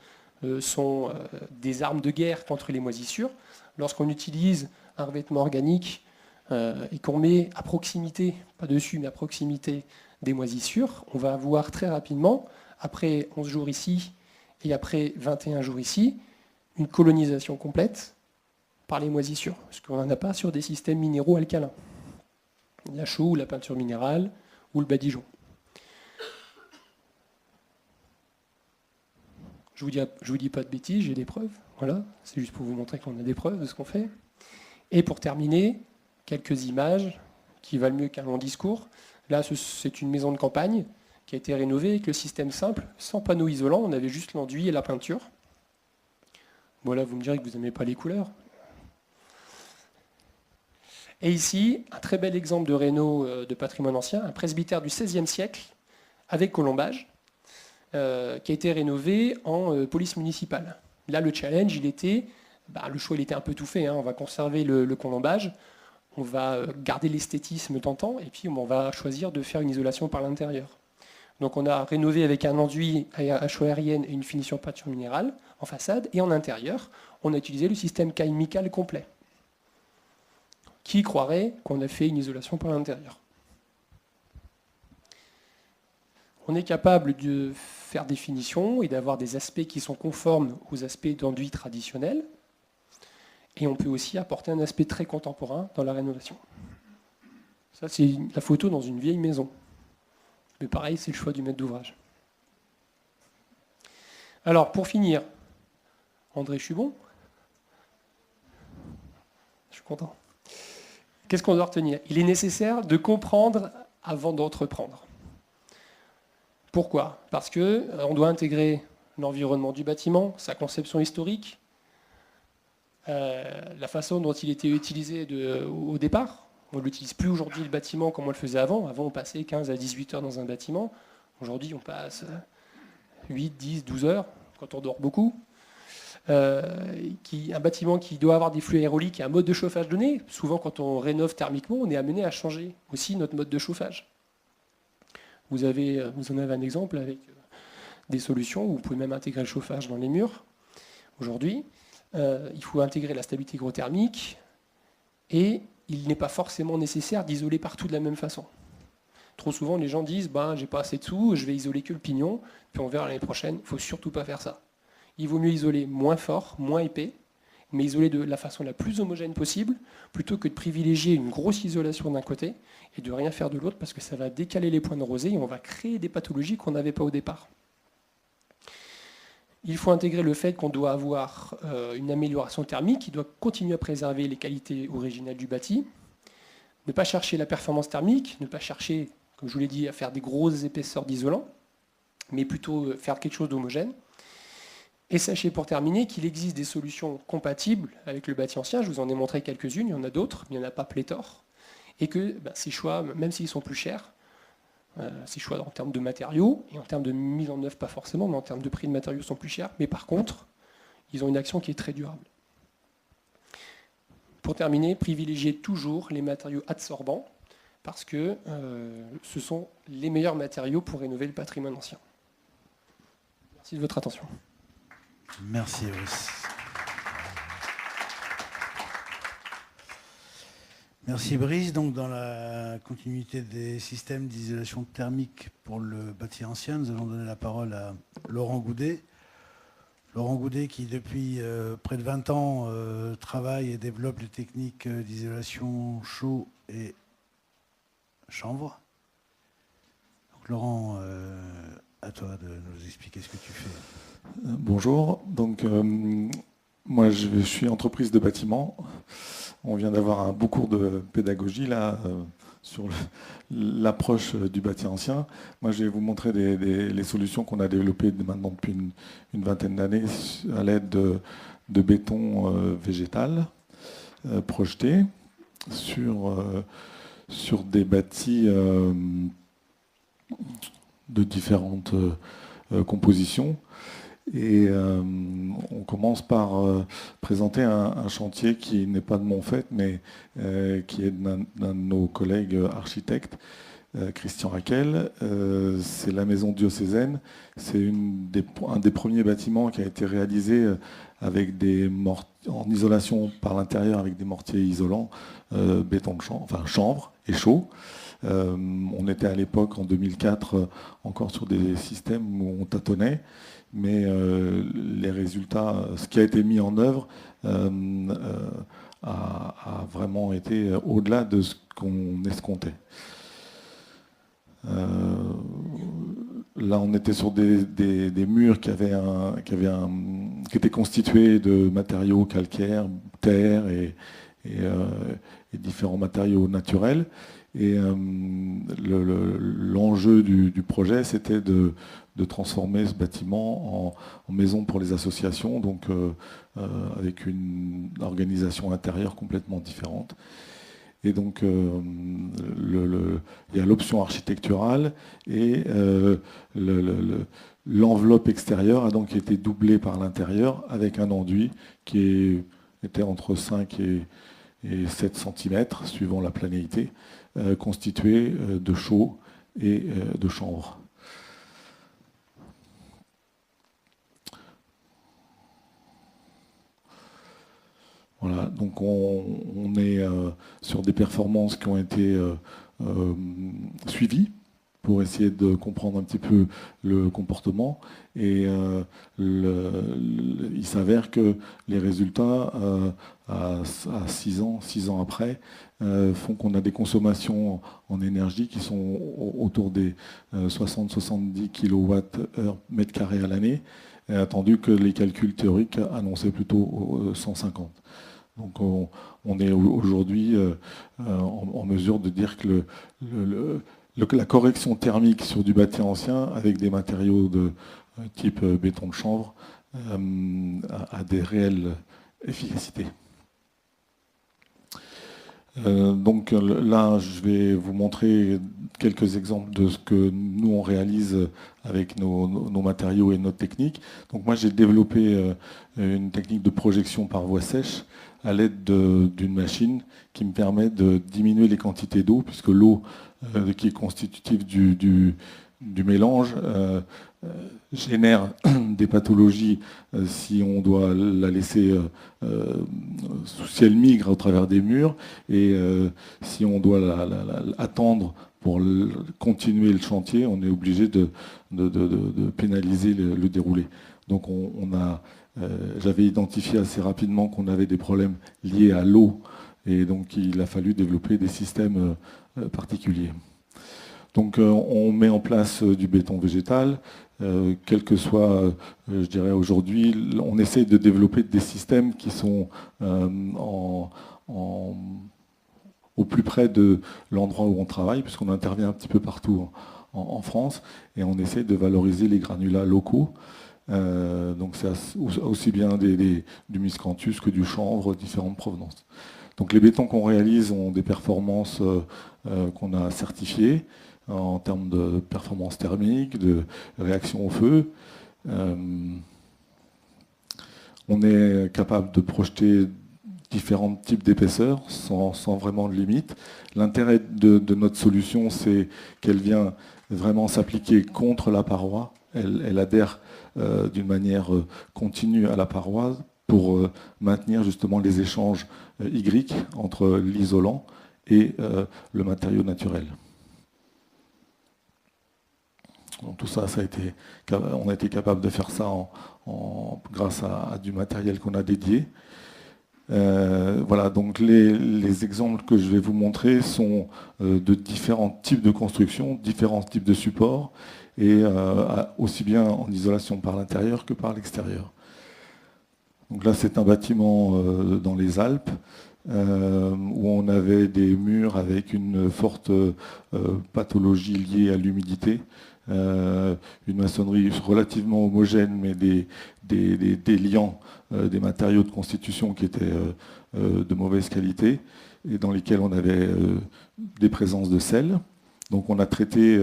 sont des armes de guerre contre les moisissures. Lorsqu'on utilise un revêtement organique et qu'on met à proximité, pas dessus, mais à proximité des moisissures, on va avoir très rapidement, après 11 jours ici et après 21 jours ici, une colonisation complète par les moisissures, parce qu'on n'en a pas sur des systèmes minéraux alcalins. La chaux ou la peinture minérale ou le badigeon. Je vous dis pas de bêtises, j'ai des preuves. Voilà, c'est juste pour vous montrer qu'on a des preuves de ce qu'on fait. Et pour terminer, quelques images qui valent mieux qu'un long discours. Là, c'est une maison de campagne qui a été rénovée avec le système simple, sans panneau isolant. On avait juste l'enduit et la peinture. Voilà, vous me direz que vous n'aimez pas les couleurs. Et ici, un très bel exemple de réno de patrimoine ancien, un presbytère du XVIe siècle avec colombage, qui a été rénové en police municipale. Là, le challenge, il était, le choix il était un peu tout fait, on va conserver le colombage, on va garder l'esthétisme tentant, et puis on va choisir de faire une isolation par l'intérieur. Donc on a rénové avec un enduit à chaux aérienne et une finition peinture minérale en façade, et en intérieur, on a utilisé le système caille Michael complet. Qui croirait qu'on a fait une isolation par l'intérieur? On est capable de faire des finitions et d'avoir des aspects qui sont conformes aux aspects d'enduit traditionnels. Et on peut aussi apporter un aspect très contemporain dans la rénovation. Ça, c'est la photo dans une vieille maison. Mais pareil, c'est le choix du maître d'ouvrage. Alors, pour finir, André, je suis bon? Je suis content. Qu'est-ce qu'on doit retenir? Il est nécessaire de comprendre avant d'entreprendre. Pourquoi? Parce qu'on doit intégrer l'environnement du bâtiment, sa conception historique, la façon dont il était utilisé au départ. On ne l'utilise plus aujourd'hui le bâtiment comme on le faisait avant. Avant, on passait 15 à 18 heures dans un bâtiment. Aujourd'hui, on passe 8, 10, 12 heures quand on dort beaucoup. Un bâtiment qui doit avoir des flux aéroliques et un mode de chauffage donné. Souvent, quand on rénove thermiquement, on est amené à changer aussi notre mode de chauffage. Vous en avez un exemple avec des solutions où vous pouvez même intégrer le chauffage dans les murs. Aujourd'hui, il faut intégrer la stabilité hygrothermique et il n'est pas forcément nécessaire d'isoler partout de la même façon. Trop souvent, les gens disent j'ai pas assez de sous, je vais isoler que le pignon, puis on verra l'année prochaine. Il ne faut surtout pas faire ça. Il vaut mieux isoler moins fort, moins épais, mais isoler de la façon la plus homogène possible, plutôt que de privilégier une grosse isolation d'un côté et de rien faire de l'autre, parce que ça va décaler les points de rosée et on va créer des pathologies qu'on n'avait pas au départ. Il faut intégrer le fait qu'on doit avoir une amélioration thermique qui doit continuer à préserver les qualités originelles du bâti, ne pas chercher la performance thermique, ne pas chercher, comme je vous l'ai dit, à faire des grosses épaisseurs d'isolant, mais plutôt faire quelque chose d'homogène. Et sachez pour terminer qu'il existe des solutions compatibles avec le bâti ancien. Je vous en ai montré quelques-unes, il y en a d'autres, mais il n'y en a pas pléthore. Et que ces choix, même s'ils sont plus chers, ces choix en termes de matériaux, et en termes de mise en œuvre pas forcément, mais en termes de prix de matériaux sont plus chers, mais par contre, ils ont une action qui est très durable. Pour terminer, privilégiez toujours les matériaux adsorbants, parce que ce sont les meilleurs matériaux pour rénover le patrimoine ancien. Merci de votre attention. Merci, Brice. Merci, Brice. Donc, dans la continuité des systèmes d'isolation thermique pour le bâti ancien, nous allons donner la parole à Laurent Goudet. Laurent Goudet qui, depuis près de 20 ans, travaille et développe les techniques d'isolation chaud et chanvre. Donc, Laurent, à toi de nous expliquer ce que tu fais. Bonjour, donc moi je suis entreprise de bâtiment. On vient d'avoir un beau cours de pédagogie là sur l'approche du bâti ancien. Moi je vais vous montrer les solutions qu'on a développées maintenant depuis une vingtaine d'années à l'aide de béton végétal projeté sur des bâtis de différentes compositions. Et on commence par présenter un chantier qui n'est pas de mon fait, mais qui est d'un de nos collègues architectes, Christian Raquel. C'est la maison diocésaine. C'est un des premiers bâtiments qui a été réalisé avec en isolation par l'intérieur avec des mortiers isolants, béton de chanvre, enfin chanvre et chaud. On était à l'époque, en 2004, encore sur des systèmes où on tâtonnait. Mais les résultats, ce qui a été mis en œuvre a vraiment été au-delà de ce qu'on escomptait. Là, on était sur des murs qui étaient constitués de matériaux calcaires, terre et différents matériaux naturels. Et l'enjeu du projet, c'était de transformer ce bâtiment en maison pour les associations, donc avec une organisation intérieure complètement différente. Et donc, il y a l'option architecturale et l'enveloppe extérieure a donc été doublée par l'intérieur avec un enduit qui était entre 5 et 7 cm, suivant la planéité, constitué de chaux et de chanvre. Voilà, donc on est sur des performances qui ont été suivies pour essayer de comprendre un petit peu le comportement. Et il s'avère que les résultats, à 6 ans après, font qu'on a des consommations en énergie qui sont autour des 60-70 kWh/m² à l'année, attendu que les calculs théoriques annonçaient plutôt 150. Donc on est aujourd'hui en mesure de dire que la correction thermique sur du bâti ancien avec des matériaux de type béton de chanvre a des réelles efficacités. Donc là, je vais vous montrer quelques exemples de ce que nous on réalise avec nos matériaux et nos techniques. Donc moi, j'ai développé une technique de projection par voie sèche à l'aide d'une machine qui me permet de diminuer les quantités d'eau, puisque l'eau qui est constitutive du mélange génère des pathologies si on doit la laisser, si elle migre au travers des murs, et si on doit attendre pour continuer le chantier, on est obligé de pénaliser le déroulé. Donc j'avais identifié assez rapidement qu'on avait des problèmes liés à l'eau, et donc il a fallu développer des systèmes particuliers. Donc on met en place du béton végétal, quel que soit, je dirais aujourd'hui, on essaie de développer des systèmes qui sont au plus près de l'endroit où on travaille, puisqu'on intervient un petit peu partout en France, et on essaie de valoriser les granulats locaux. Donc c'est aussi bien du miscanthus que du chanvre, différentes provenances. Donc les bétons qu'on réalise ont des performances qu'on a certifiées en termes de performance thermique, de réaction au feu. On est capable de projeter différents types d'épaisseurs sans vraiment de limite. L'intérêt de notre solution, c'est qu'elle vient vraiment s'appliquer contre la paroi. Elle adhère d'une manière continue à la paroi pour maintenir justement les échanges Y entre l'isolant et le matériau naturel. Donc tout ça, on a été capable de faire ça grâce à du matériel qu'on a dédié. Voilà, donc les exemples que je vais vous montrer sont de différents types de constructions, différents types de supports, et aussi bien en isolation par l'intérieur que par l'extérieur. Donc là, c'est un bâtiment dans les Alpes, où on avait des murs avec une forte pathologie liée à l'humidité, une maçonnerie relativement homogène, mais des liants, des matériaux de constitution qui étaient de mauvaise qualité, et dans lesquels on avait des présences de sel. Donc on a traité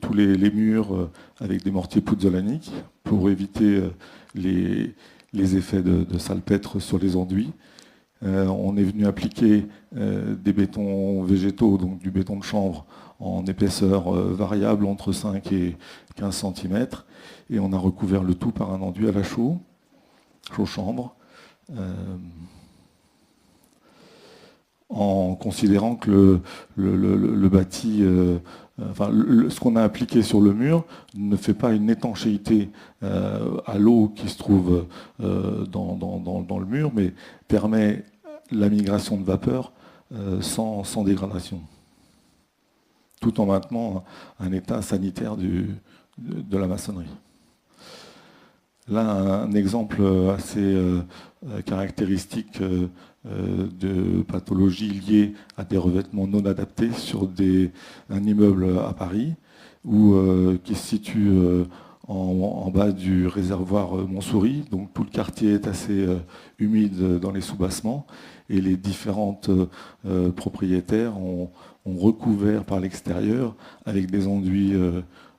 tous les murs avec des mortiers pouzzolaniques pour éviter les effets de salpêtre sur les enduits. On est venu appliquer des bétons végétaux, donc du béton de chanvre, en épaisseur variable entre 5 et 15 cm, et on a recouvert le tout par un enduit à la chaux-chambre, en considérant que le bâti, ce qu'on a appliqué sur le mur ne fait pas une étanchéité à l'eau qui se trouve dans le mur, mais permet la migration de vapeur sans dégradation, tout en maintenant un état sanitaire de la maçonnerie. Là, un exemple assez caractéristique de pathologie liée à des revêtements non adaptés sur un immeuble à Paris, qui se situe en bas du réservoir Montsouris. Donc tout le quartier est assez humide dans les sous-bassements, et les différentes propriétaires ont recouvert par l'extérieur avec des enduits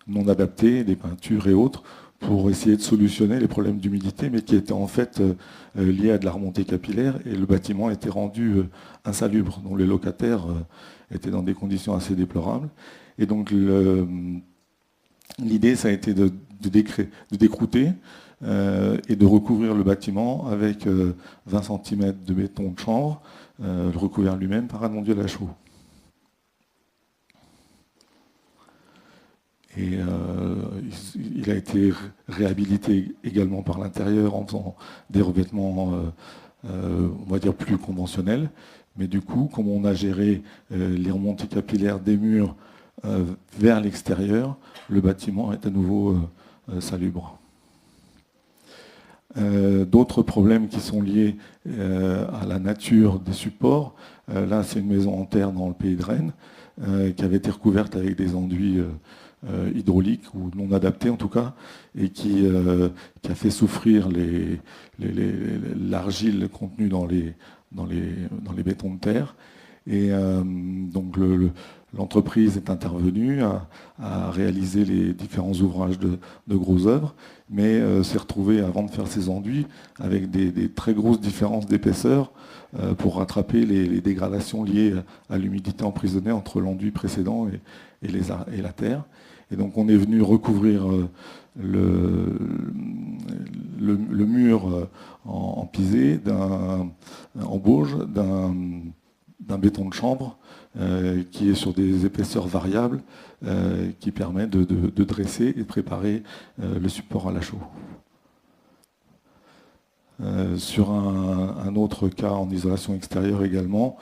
non adaptés, des peintures et autres, pour essayer de solutionner les problèmes d'humidité, mais qui étaient en fait liés à de la remontée capillaire, et le bâtiment était rendu insalubre. Donc les locataires étaient dans des conditions assez déplorables. Et donc l'idée, ça a été de décrouter et de recouvrir le bâtiment avec 20 cm de béton de chanvre, le recouvert lui-même par un enduit à la chaux. Et il a été réhabilité également par l'intérieur en faisant des revêtements, on va dire, plus conventionnels. Mais du coup, comme on a géré les remontées capillaires des murs vers l'extérieur, le bâtiment est à nouveau salubre. D'autres problèmes qui sont liés à la nature des supports. Là, c'est une maison en terre dans le pays de Rennes, qui avait été recouverte avec des enduits hydrauliques, ou non adaptés en tout cas, et qui a fait souffrir l'argile contenue dans les bétons de terre. Et donc l'entreprise est intervenue à réaliser les différents ouvrages de gros œuvres, mais s'est retrouvée, avant de faire ses enduits, avec des très grosses différences d'épaisseur pour rattraper les dégradations liées à l'humidité emprisonnée entre l'enduit précédent et la terre. Et donc on est venu recouvrir le mur en pisé, en bauge, d'un béton de chanvre qui est sur des épaisseurs variables, qui permet de dresser et de préparer le support à la chaux. Sur un autre cas en isolation extérieure également,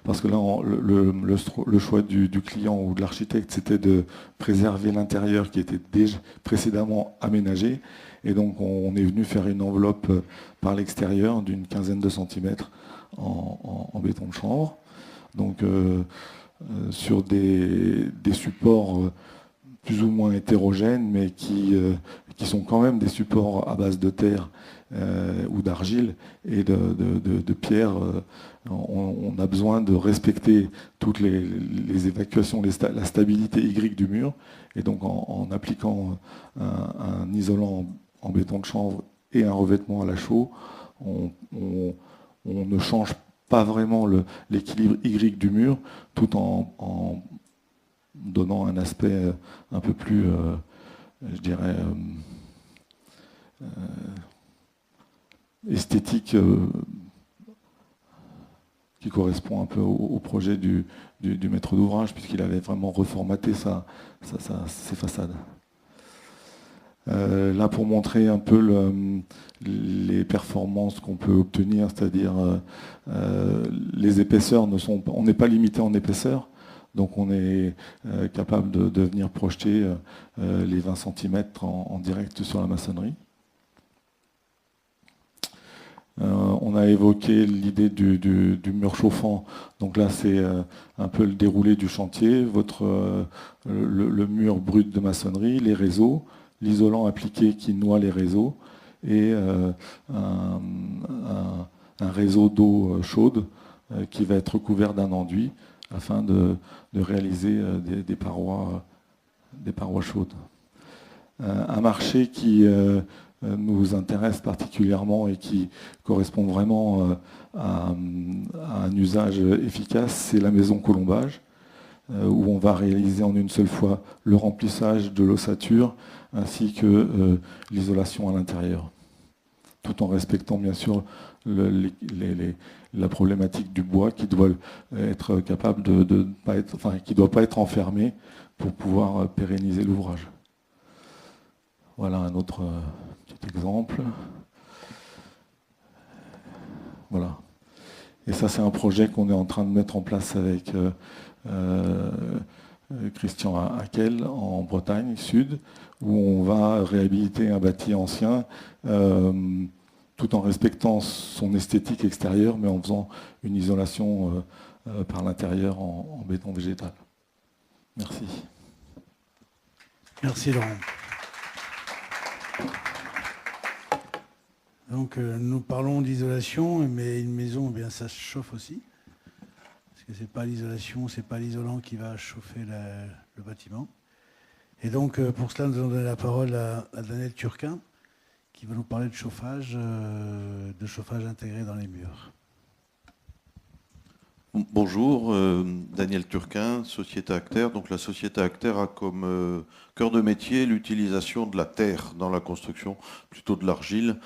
parce que là, le choix du client ou de l'architecte, c'était de préserver l'intérieur qui était déjà précédemment aménagé. Et donc, on est venu faire une enveloppe par l'extérieur d'une quinzaine de centimètres en béton de chanvre. Donc, sur des supports plus ou moins hétérogènes, mais qui sont quand même des supports à base de terre ou d'argile et de pierre. On a besoin de respecter toutes les évacuations, la stabilité Y du mur. Et donc en appliquant un isolant en béton de chanvre et un revêtement à la chaux, on ne change pas vraiment l'équilibre Y du mur, tout en donnant un aspect un peu plus, je dirais, esthétique qui correspond un peu au projet du maître d'ouvrage, puisqu'il avait vraiment reformaté ses façades. Là, pour montrer un peu les performances qu'on peut obtenir, c'est-à-dire les épaisseurs on n'est pas limité en épaisseur, donc on est capable de venir projeter les 20 cm en direct sur la maçonnerie. On a évoqué l'idée du mur chauffant. Donc là, c'est un peu le déroulé du chantier. Le mur brut de maçonnerie, les réseaux, l'isolant appliqué qui noie les réseaux et un réseau d'eau chaude qui va être recouvert d'un enduit afin de réaliser des parois chaudes. Un marché qui nous intéresse particulièrement et qui correspond vraiment à un usage efficace, c'est la maison colombage, où on va réaliser en une seule fois le remplissage de l'ossature ainsi que l'isolation à l'intérieur, tout en respectant bien sûr la problématique du bois qui doit être capable qui ne doit pas être enfermé pour pouvoir pérenniser l'ouvrage. Voilà un autre petit exemple. Voilà. Et ça, c'est un projet qu'on est en train de mettre en place avec Christian Hakel en Bretagne Sud, où on va réhabiliter un bâti ancien tout en respectant son esthétique extérieure, mais en faisant une isolation par l'intérieur en béton végétal. Merci. Merci Laurent. Donc nous parlons d'isolation, mais une maison, eh bien, ça se chauffe aussi. Parce que c'est pas l'isolation, c'est pas l'isolant qui va chauffer le bâtiment. Et donc pour cela, nous allons donner la parole à Daniel Turquin, qui va nous parler de chauffage intégré dans les murs. Bonjour, Daniel Turquin, Société Acter. Donc la Société Acter a comme cœur de métier l'utilisation de la terre dans la construction, plutôt de l'argile.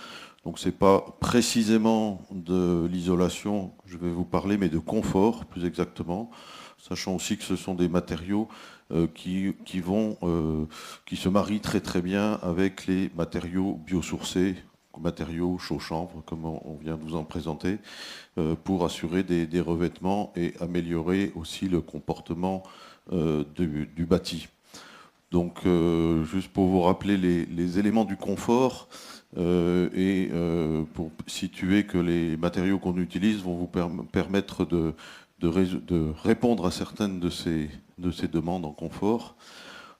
Donc ce n'est pas précisément de l'isolation, je vais vous parler, mais de confort plus exactement, sachant aussi que ce sont des matériaux qui se marient très très bien avec les matériaux biosourcés, matériaux chaud-chanvre, comme on vient de vous en présenter, pour assurer des revêtements et améliorer aussi le comportement du bâti. Donc, juste pour vous rappeler les éléments du confort pour situer que les matériaux qu'on utilise vont vous permettre de répondre à certaines de ces demandes en confort.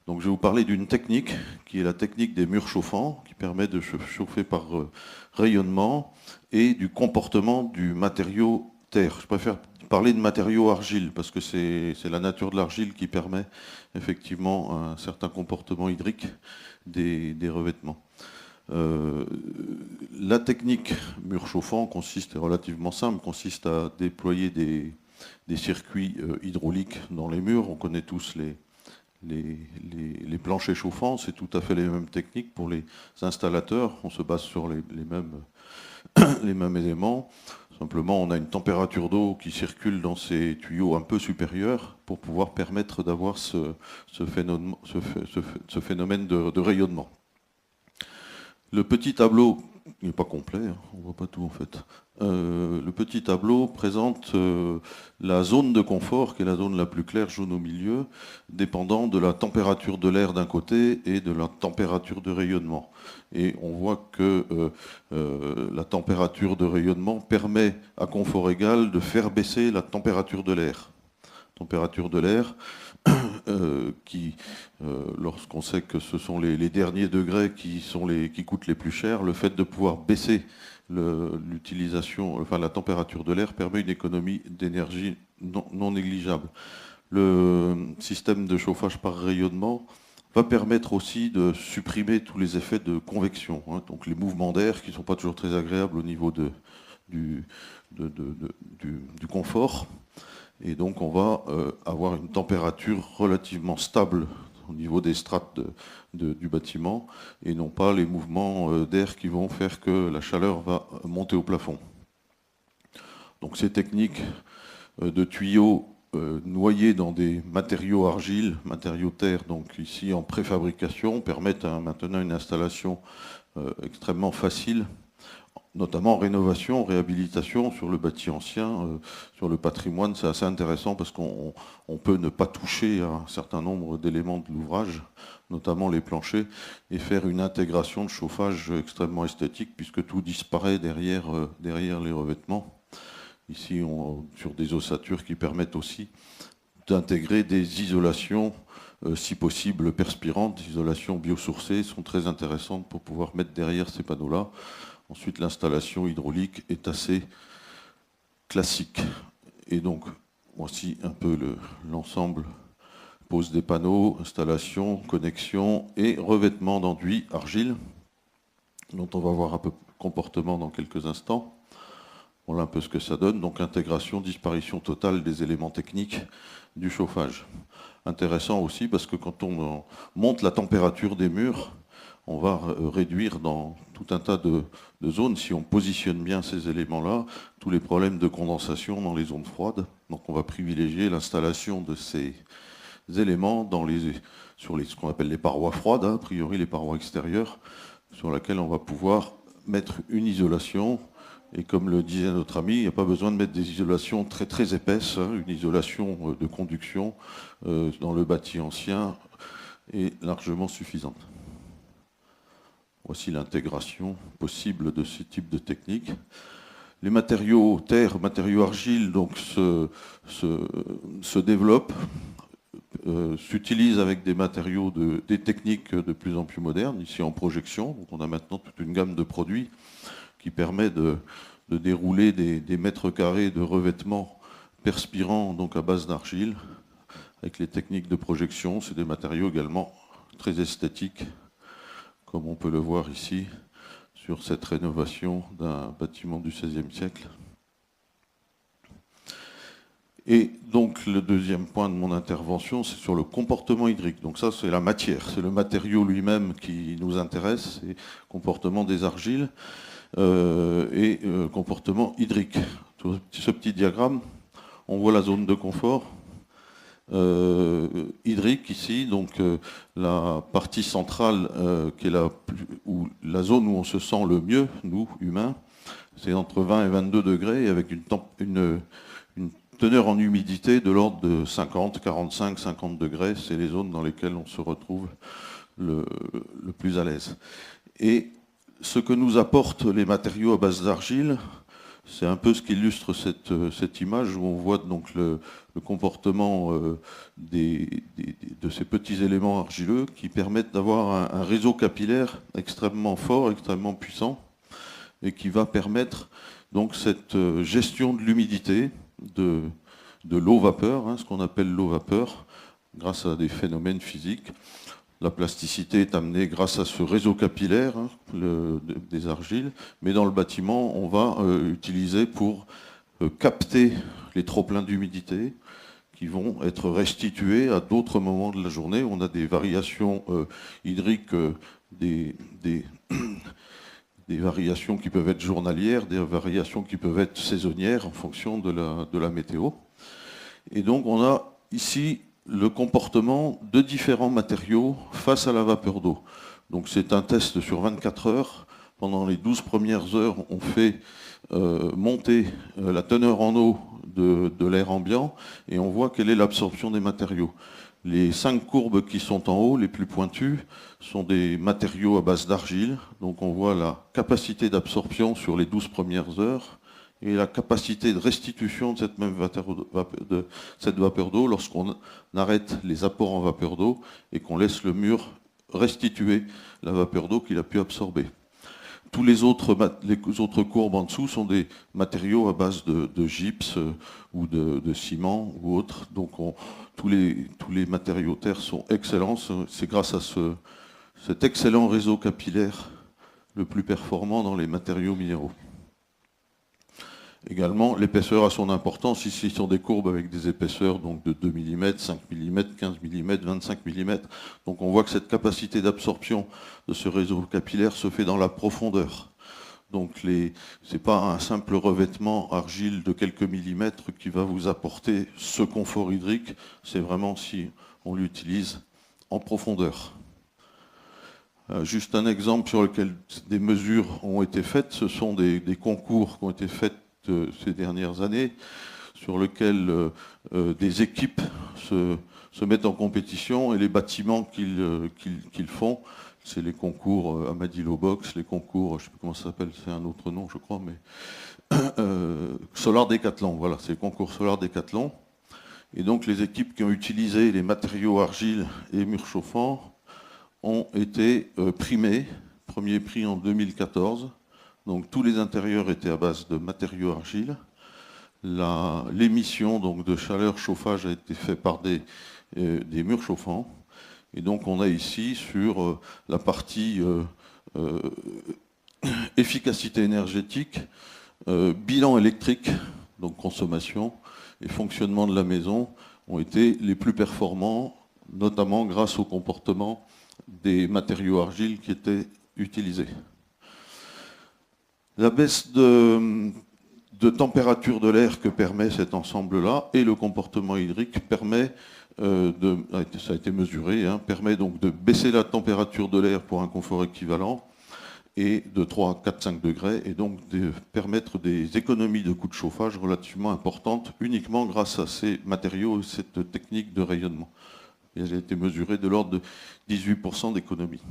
Donc, je vais vous parler d'une technique qui est la technique des murs chauffants, qui permet de chauffer par rayonnement, et du comportement du matériau terre. Je préfère parler de matériau argile, parce que c'est la nature de l'argile qui permet effectivement un certain comportement hydrique des revêtements. La technique mur chauffant est relativement simple, consiste à déployer des circuits hydrauliques dans les murs. On connaît tous les planchers chauffants, c'est tout à fait les mêmes techniques pour les installateurs. On se base sur les mêmes éléments. Simplement, on a une température d'eau qui circule dans ces tuyaux un peu supérieure pour pouvoir permettre d'avoir ce phénomène de rayonnement. Le petit tableau il n'est pas complet, hein, on ne voit pas tout en fait. Le petit tableau présente la zone de confort, qui est la zone la plus claire, jaune au milieu, dépendant de la température de l'air d'un côté et de la température de rayonnement. Et on voit que la température de rayonnement permet, à confort égal, de faire baisser la température de l'air. Température de l'air qui, lorsqu'on sait que ce sont les derniers degrés qui coûtent les plus chers, le fait de pouvoir baisser la température de l'air permet une économie d'énergie non négligeable. Le système de chauffage par rayonnement va permettre aussi de supprimer tous les effets de convection, hein, donc les mouvements d'air qui ne sont pas toujours très agréables au niveau du confort. Et donc on va avoir une température relativement stable au niveau des strates du bâtiment et non pas les mouvements d'air qui vont faire que la chaleur va monter au plafond. Donc ces techniques de tuyaux noyés dans des matériaux argile, matériaux terre, donc ici en préfabrication, permettent maintenant une installation extrêmement facile, notamment en rénovation, réhabilitation sur le bâti ancien, sur le patrimoine. C'est assez intéressant parce qu'on peut ne pas toucher à un certain nombre d'éléments de l'ouvrage, notamment les planchers, et faire une intégration de chauffage extrêmement esthétique puisque tout disparaît derrière les revêtements. Ici, sur des ossatures qui permettent aussi d'intégrer des isolations, si possible perspirantes, des isolations biosourcées, sont très intéressantes pour pouvoir mettre derrière ces panneaux-là. Ensuite, l'installation hydraulique est assez classique. Et donc, voici un peu l'ensemble. Pose des panneaux, installation, connexion et revêtement d'enduit argile, dont on va voir un peu le comportement dans quelques instants. Voilà un peu ce que ça donne. Donc, intégration, disparition totale des éléments techniques du chauffage. Intéressant aussi parce que quand on monte la température des murs, on va réduire dans tout un tas de zones, si on positionne bien ces éléments-là, tous les problèmes de condensation dans les zones froides. Donc on va privilégier l'installation de ces éléments sur ce qu'on appelle les parois froides, hein, a priori les parois extérieures, sur lesquelles on va pouvoir mettre une isolation. Et comme le disait notre ami, il n'y a pas besoin de mettre des isolations très très épaisses, hein, une isolation de conduction dans le bâti ancien est largement suffisante. Voici l'intégration possible de ce type de technique. Les matériaux terre, matériaux argile donc, se développent, s'utilisent avec des matériaux, des techniques de plus en plus modernes, ici en projection. Donc on a maintenant toute une gamme de produits qui permet de dérouler des mètres carrés de revêtement perspirant donc à base d'argile. Avec les techniques de projection, c'est des matériaux également très esthétiques, comme on peut le voir ici, sur cette rénovation d'un bâtiment du XVIe siècle. Et donc le deuxième point de mon intervention, c'est sur le comportement hydrique. Donc ça, c'est la matière, c'est le matériau lui-même qui nous intéresse, c'est le comportement des argiles et comportement hydrique. Sur ce petit diagramme, on voit la zone de confort. Hydrique ici, donc la partie centrale qui est la zone où on se sent le mieux, nous, humains, c'est entre 20 et 22 degrés avec une teneur en humidité de l'ordre de 50, 45, 50 degrés. C'est les zones dans lesquelles on se retrouve le plus à l'aise. Et ce que nous apportent les matériaux à base d'argile, c'est un peu ce qui illustre cette image où on voit donc le comportement de ces petits éléments argileux qui permettent d'avoir un réseau capillaire extrêmement fort, extrêmement puissant et qui va permettre donc cette gestion de l'humidité, de l'eau-vapeur, hein, ce qu'on appelle l'eau-vapeur, grâce à des phénomènes physiques. La plasticité est amenée grâce à ce réseau capillaire, hein, des argiles, mais dans le bâtiment, on va utiliser pour capter les trop-pleins d'humidité qui vont être restitués à d'autres moments de la journée. On a des variations hydriques, des variations qui peuvent être journalières, des variations qui peuvent être saisonnières en fonction de la météo. Et donc on a ici le comportement de différents matériaux face à la vapeur d'eau. Donc c'est un test sur 24 heures pendant les 12 premières heures, on fait monter la teneur en eau de l'air ambiant et on voit quelle est l'absorption des matériaux. Les 5 courbes qui sont en haut, les plus pointues, sont des matériaux à base d'argile. Donc on voit la capacité d'absorption sur les 12 premières heures et la capacité de restitution de cette même vapeur d'eau lorsqu'on arrête les apports en vapeur d'eau et qu'on laisse le mur restituer la vapeur d'eau qu'il a pu absorber. Tous les autres courbes en dessous sont des matériaux à base de gypse ou de ciment ou autres. Donc tous les matériaux terre sont excellents. C'est grâce à cet excellent réseau capillaire le plus performant dans les matériaux minéraux. Également, l'épaisseur a son importance. Ici, ce sont des courbes avec des épaisseurs donc, de 2 mm, 5 mm, 15 mm, 25 mm. Donc on voit que cette capacité d'absorption de ce réseau capillaire se fait dans la profondeur. Donc ce n'est pas un simple revêtement argile de quelques millimètres qui va vous apporter ce confort hydrique. C'est vraiment si on l'utilise en profondeur. Juste un exemple sur lequel des mesures ont été faites. Ce sont des concours qui ont été faits ces dernières années, sur lequel des équipes se mettent en compétition et les bâtiments qu'ils font, c'est les concours Amadilo Box, les concours, je ne sais plus comment ça s'appelle, c'est un autre nom je crois, mais Solar Décathlon, voilà, c'est le concours Solar Décathlon. Et donc les équipes qui ont utilisé les matériaux argile et murs chauffants ont été primées, premier prix en 2014. Donc tous les intérieurs étaient à base de matériaux argile. L'émission donc de chaleur chauffage a été faite par des murs chauffants. Et donc on a ici sur la partie efficacité énergétique, bilan électrique, donc consommation et fonctionnement de la maison ont été les plus performants, notamment grâce au comportement des matériaux argile qui étaient utilisés. La baisse de température de l'air que permet cet ensemble-là et le comportement hydrique permet, ça a été mesuré, permet donc de baisser la température de l'air pour un confort équivalent et de 3 à 4, 5 degrés et donc de permettre des économies de coûts de chauffage relativement importantes uniquement grâce à ces matériaux et cette technique de rayonnement. Et elle a été mesurée de l'ordre de 18% d'économie.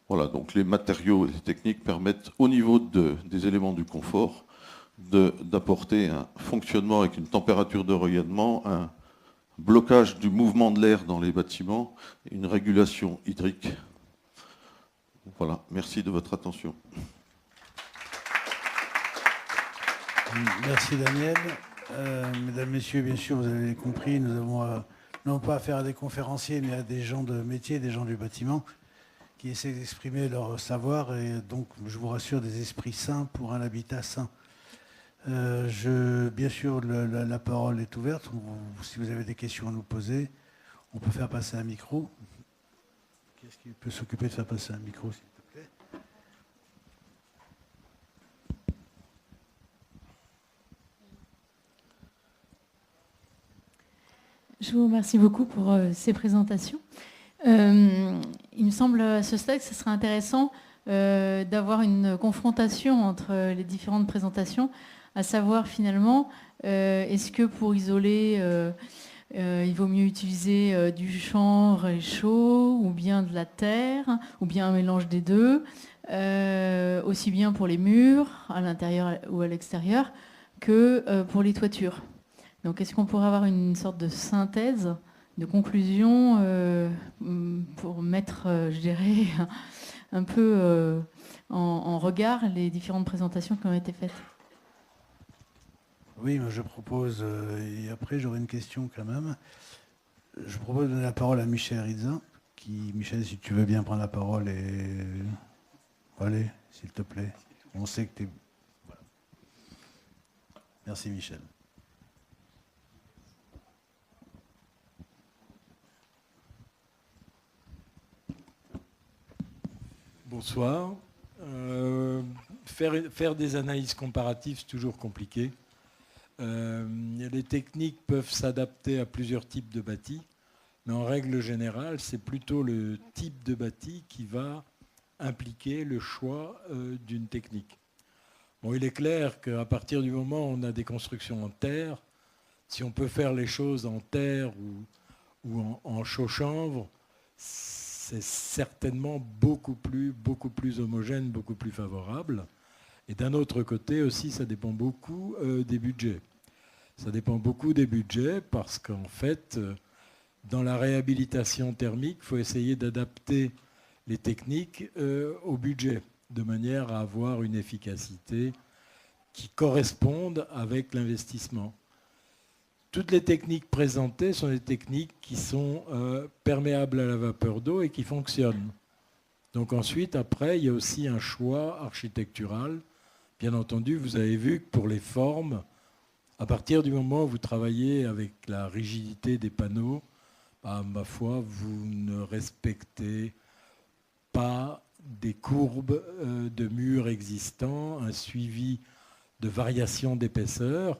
Voilà, donc les matériaux et les techniques permettent au niveau des éléments du confort d'apporter un fonctionnement avec une température de rayonnement, un blocage du mouvement de l'air dans les bâtiments et une régulation hydrique. Voilà, merci de votre attention. Merci Daniel. Mesdames, Messieurs, bien sûr, vous avez compris, nous avons non pas affaire à des conférenciers, mais à des gens de métier, des gens du bâtiment, qui essaient d'exprimer leur savoir et donc, je vous rassure, des esprits sains pour un habitat sain. Bien sûr, la parole est ouverte. Si vous avez des questions à nous poser, on peut faire passer un micro. Qu'est-ce qui peut s'occuper de faire passer un micro, s'il te plaît ? Je vous remercie beaucoup pour ces présentations. Il me semble à ce stade que ce serait intéressant d'avoir une confrontation entre les différentes présentations, à savoir finalement, est-ce que pour isoler, il vaut mieux utiliser du chanvre et chaud, ou bien de la terre, ou bien un mélange des deux, aussi bien pour les murs, à l'intérieur ou à l'extérieur, que pour les toitures. Donc est-ce qu'on pourrait avoir une sorte de synthèse, de conclusion pour mettre, je dirais, un peu en regard les différentes présentations qui ont été faites? Oui, moi je propose, et après j'aurai une question quand même, je propose de donner la parole à Michel Rizza. Michel, si tu veux bien prendre la parole et... Allez, s'il te plaît. On sait que tu es... Voilà. Merci Michel. Bonsoir. Faire des analyses comparatives, c'est toujours compliqué. Les techniques peuvent s'adapter à plusieurs types de bâtis, mais en règle générale, c'est plutôt le type de bâti qui va impliquer le choix d'une technique. Bon, il est clair qu'à partir du moment où on a des constructions en terre, si on peut faire les choses en terre ou en chaux-chanvre, c'est certainement beaucoup plus homogène, beaucoup plus favorable. Et d'un autre côté aussi, ça dépend beaucoup des budgets. Ça dépend beaucoup des budgets parce qu'en fait, dans la réhabilitation thermique, il faut essayer d'adapter les techniques au budget, de manière à avoir une efficacité qui corresponde avec l'investissement. Toutes les techniques présentées sont des techniques qui sont perméables à la vapeur d'eau et qui fonctionnent. Donc ensuite, après, il y a aussi un choix architectural. Bien entendu, vous avez vu que pour les formes, à partir du moment où vous travaillez avec la rigidité des panneaux, à ma foi, vous ne respectez pas des courbes de murs existants, un suivi de variation d'épaisseur.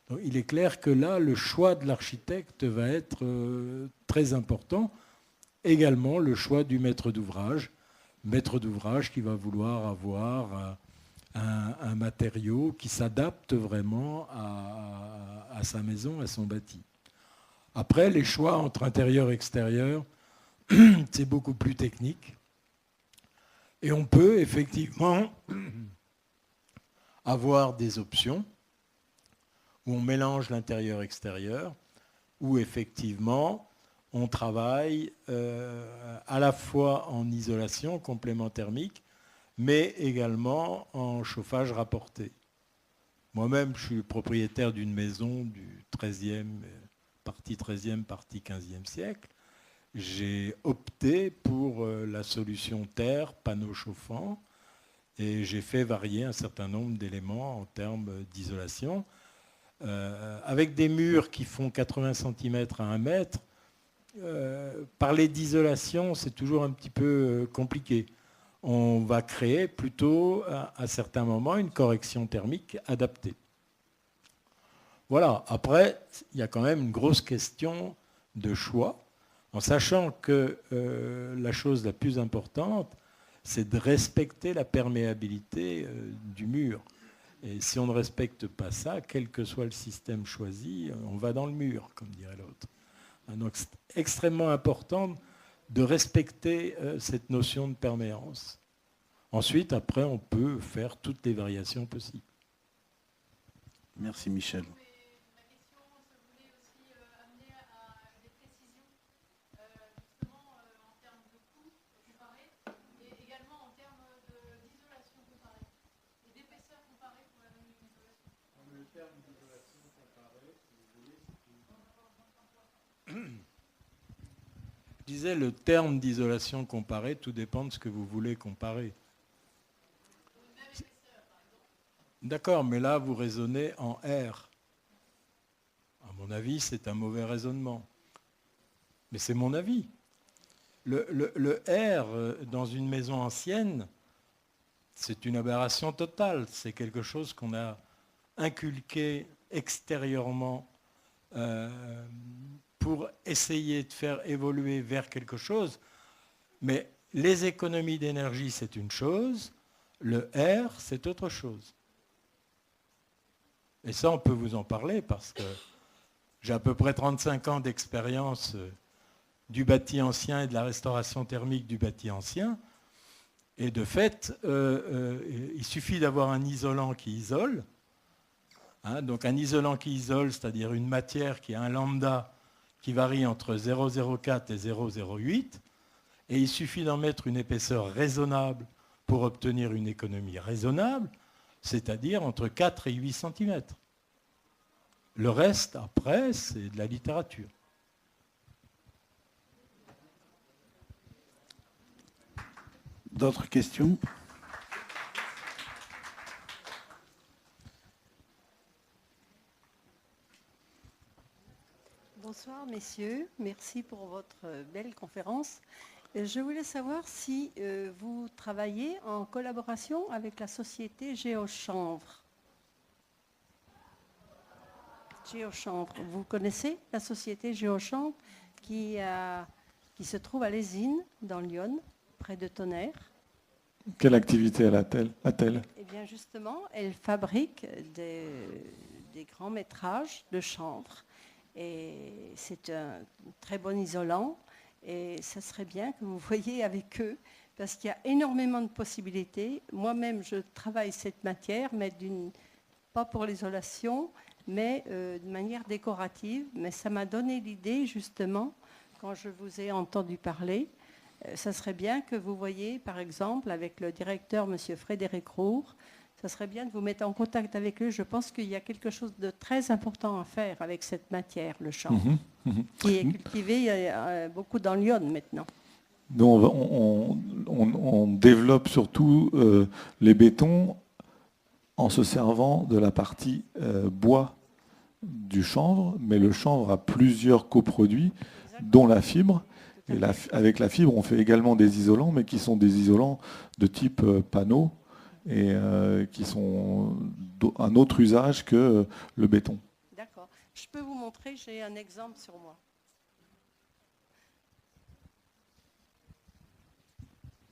Donc, il est clair que là, le choix de l'architecte va être très important. Également, le choix du maître d'ouvrage qui va vouloir avoir un matériau qui s'adapte vraiment à sa maison, à son bâti. Après, les choix entre intérieur et extérieur, c'est beaucoup plus technique. Et on peut effectivement avoir des options où on mélange l'intérieur-extérieur, où effectivement on travaille à la fois en isolation, complément thermique, mais également en chauffage rapporté. Moi-même, je suis propriétaire d'une maison du partie 13e, partie 15e siècle. J'ai opté pour la solution terre, panneaux chauffants, et j'ai fait varier un certain nombre d'éléments en termes d'isolation. Avec des murs qui font 80 cm à 1 mètre, parler d'isolation, c'est toujours un petit peu compliqué. On va créer plutôt à certains moments une correction thermique adaptée. Voilà, après, il y a quand même une grosse question de choix, en sachant que la chose la plus importante, c'est de respecter la perméabilité du mur. Et si on ne respecte pas ça, quel que soit le système choisi, on va dans le mur, comme dirait l'autre. Donc c'est extrêmement important de respecter cette notion de perméance. Ensuite, après, on peut faire toutes les variations possibles. Merci Michel. Je disais, le terme d'isolation comparée, tout dépend de ce que vous voulez comparer. D'accord, mais là, vous raisonnez en R. À mon avis, c'est un mauvais raisonnement. Mais c'est mon avis. Le R, dans une maison ancienne, c'est une aberration totale. C'est quelque chose qu'on a inculqué extérieurement pour essayer de faire évoluer vers quelque chose. Mais les économies d'énergie, c'est une chose. Le R, c'est autre chose. Et ça, on peut vous en parler parce que j'ai à peu près 35 ans d'expérience du bâti ancien et de la restauration thermique du bâti ancien. Et de fait, il suffit d'avoir un isolant qui isole. Donc un isolant qui isole, c'est-à-dire une matière qui a un lambda qui varie entre 0,04 et 0,08. Et il suffit d'en mettre une épaisseur raisonnable pour obtenir une économie raisonnable, c'est-à-dire entre 4 et 8 cm. Le reste, après, c'est de la littérature. D'autres questions ? Bonsoir messieurs, merci pour votre belle conférence. Je voulais savoir si vous travaillez en collaboration avec la société Géochanvre. Géochanvre, vous connaissez la société Géochanvre qui se trouve à Lésine, dans l'Yonne, près de Tonnerre. Quelle activité a-t-elle? Eh bien, justement, elle fabrique des grands métrages de chanvre. Et c'est un très bon isolant. Et ça serait bien que vous voyiez avec eux, parce qu'il y a énormément de possibilités. Moi-même, je travaille cette matière, mais pas pour l'isolation, mais de manière décorative. Mais ça m'a donné l'idée, justement, quand je vous ai entendu parler, ça serait bien que vous voyiez, par exemple, avec le directeur, M. Frédéric Roux, ça serait bien de vous mettre en contact avec eux. Je pense qu'il y a quelque chose de très important à faire avec cette matière, le chanvre, qui est cultivé beaucoup dans l'Yonne maintenant. Donc on développe surtout les bétons en se servant de la partie bois du chanvre, mais le chanvre a plusieurs coproduits, dont la fibre. Et avec la fibre, on fait également des isolants, mais qui sont des isolants de type panneau et qui sont un autre usage que le béton. D'accord. Je peux vous montrer, j'ai un exemple sur moi.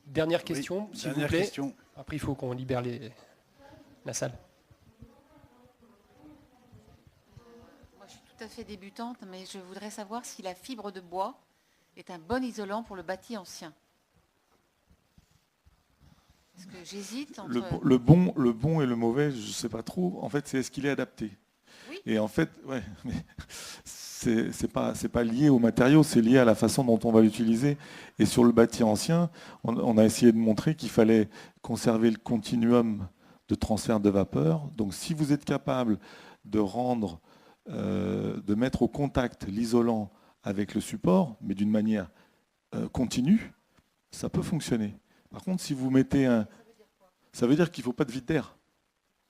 Dernière question, Oui, s'il vous dernière plaît. question. Après, il faut qu'on libère la salle. Moi, je suis tout à fait débutante, mais je voudrais savoir si la fibre de bois est un bon isolant pour le bâti ancien. Parce que j'hésite entre... Le bon et le mauvais, je ne sais pas trop. En fait, c'est est-ce qu'il est adapté. Oui. Et en fait, ouais, mais c'est pas lié au matériau, c'est lié à la façon dont on va l'utiliser. Et sur le bâti ancien, on a essayé de montrer qu'il fallait conserver le continuum de transfert de vapeur. Donc, si vous êtes capable de de mettre au contact l'isolant avec le support, mais d'une manière continue, ça peut fonctionner. Par contre, si vous mettez ça veut dire qu'il ne faut pas de vide d'air.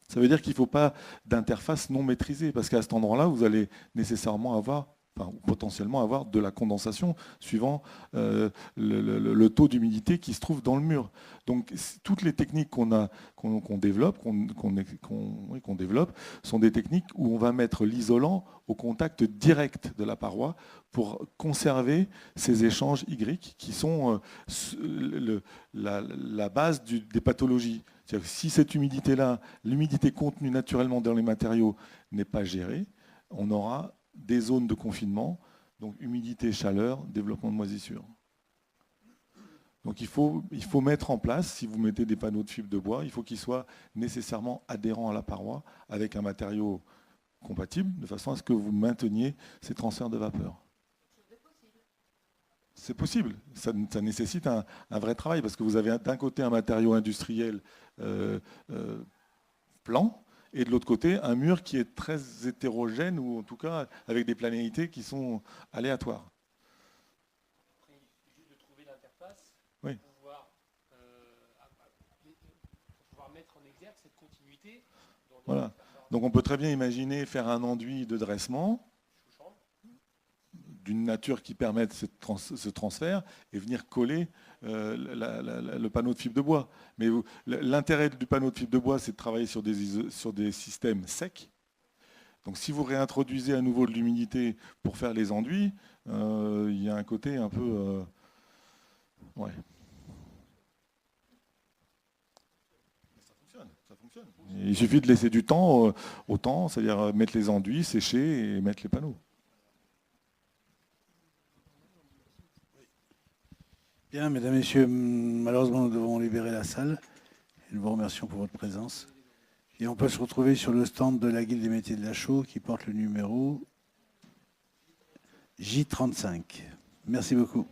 Ça veut dire qu'il ne faut pas d'interface non maîtrisée, parce qu'à cet endroit-là, vous allez nécessairement avoir, ou potentiellement avoir de la condensation suivant le taux d'humidité qui se trouve dans le mur. Donc toutes les techniques qu'on développe sont des techniques où on va mettre l'isolant au contact direct de la paroi pour conserver ces échanges hydriques qui sont la base des pathologies. C'est-à-dire que si cette humidité-là, l'humidité contenue naturellement dans les matériaux n'est pas gérée, on aura des zones de confinement, donc humidité, chaleur, développement de moisissures. Donc il faut mettre en place, si vous mettez des panneaux de fibre de bois, il faut qu'ils soient nécessairement adhérents à la paroi avec un matériau compatible, de façon à ce que vous mainteniez ces transferts de vapeur. C'est possible, ça nécessite un vrai travail, parce que vous avez d'un côté un matériau industriel plan, et de l'autre côté, un mur qui est très hétérogène, ou en tout cas avec des planéités qui sont aléatoires. Après, il suffit juste de trouver l'interface Oui. pour pouvoir mettre en exergue cette continuité. Voilà. Donc on peut très bien imaginer faire un enduit de dressement d'une nature qui permette ce transfert et venir coller le panneau de fibre de bois. Mais l'intérêt du panneau de fibre de bois, c'est de travailler sur des systèmes secs. Donc si vous réintroduisez à nouveau de l'humidité pour faire les enduits, il y a un côté un peu... ouais. Ça fonctionne. Il suffit de laisser du temps au temps, c'est-à-dire mettre les enduits, sécher et mettre les panneaux. Bien, mesdames, messieurs, malheureusement, nous devons libérer la salle. Et nous vous remercions pour votre présence. Et on peut se retrouver sur le stand de la Guilde des métiers de la chaux qui porte le numéro J35. Merci beaucoup.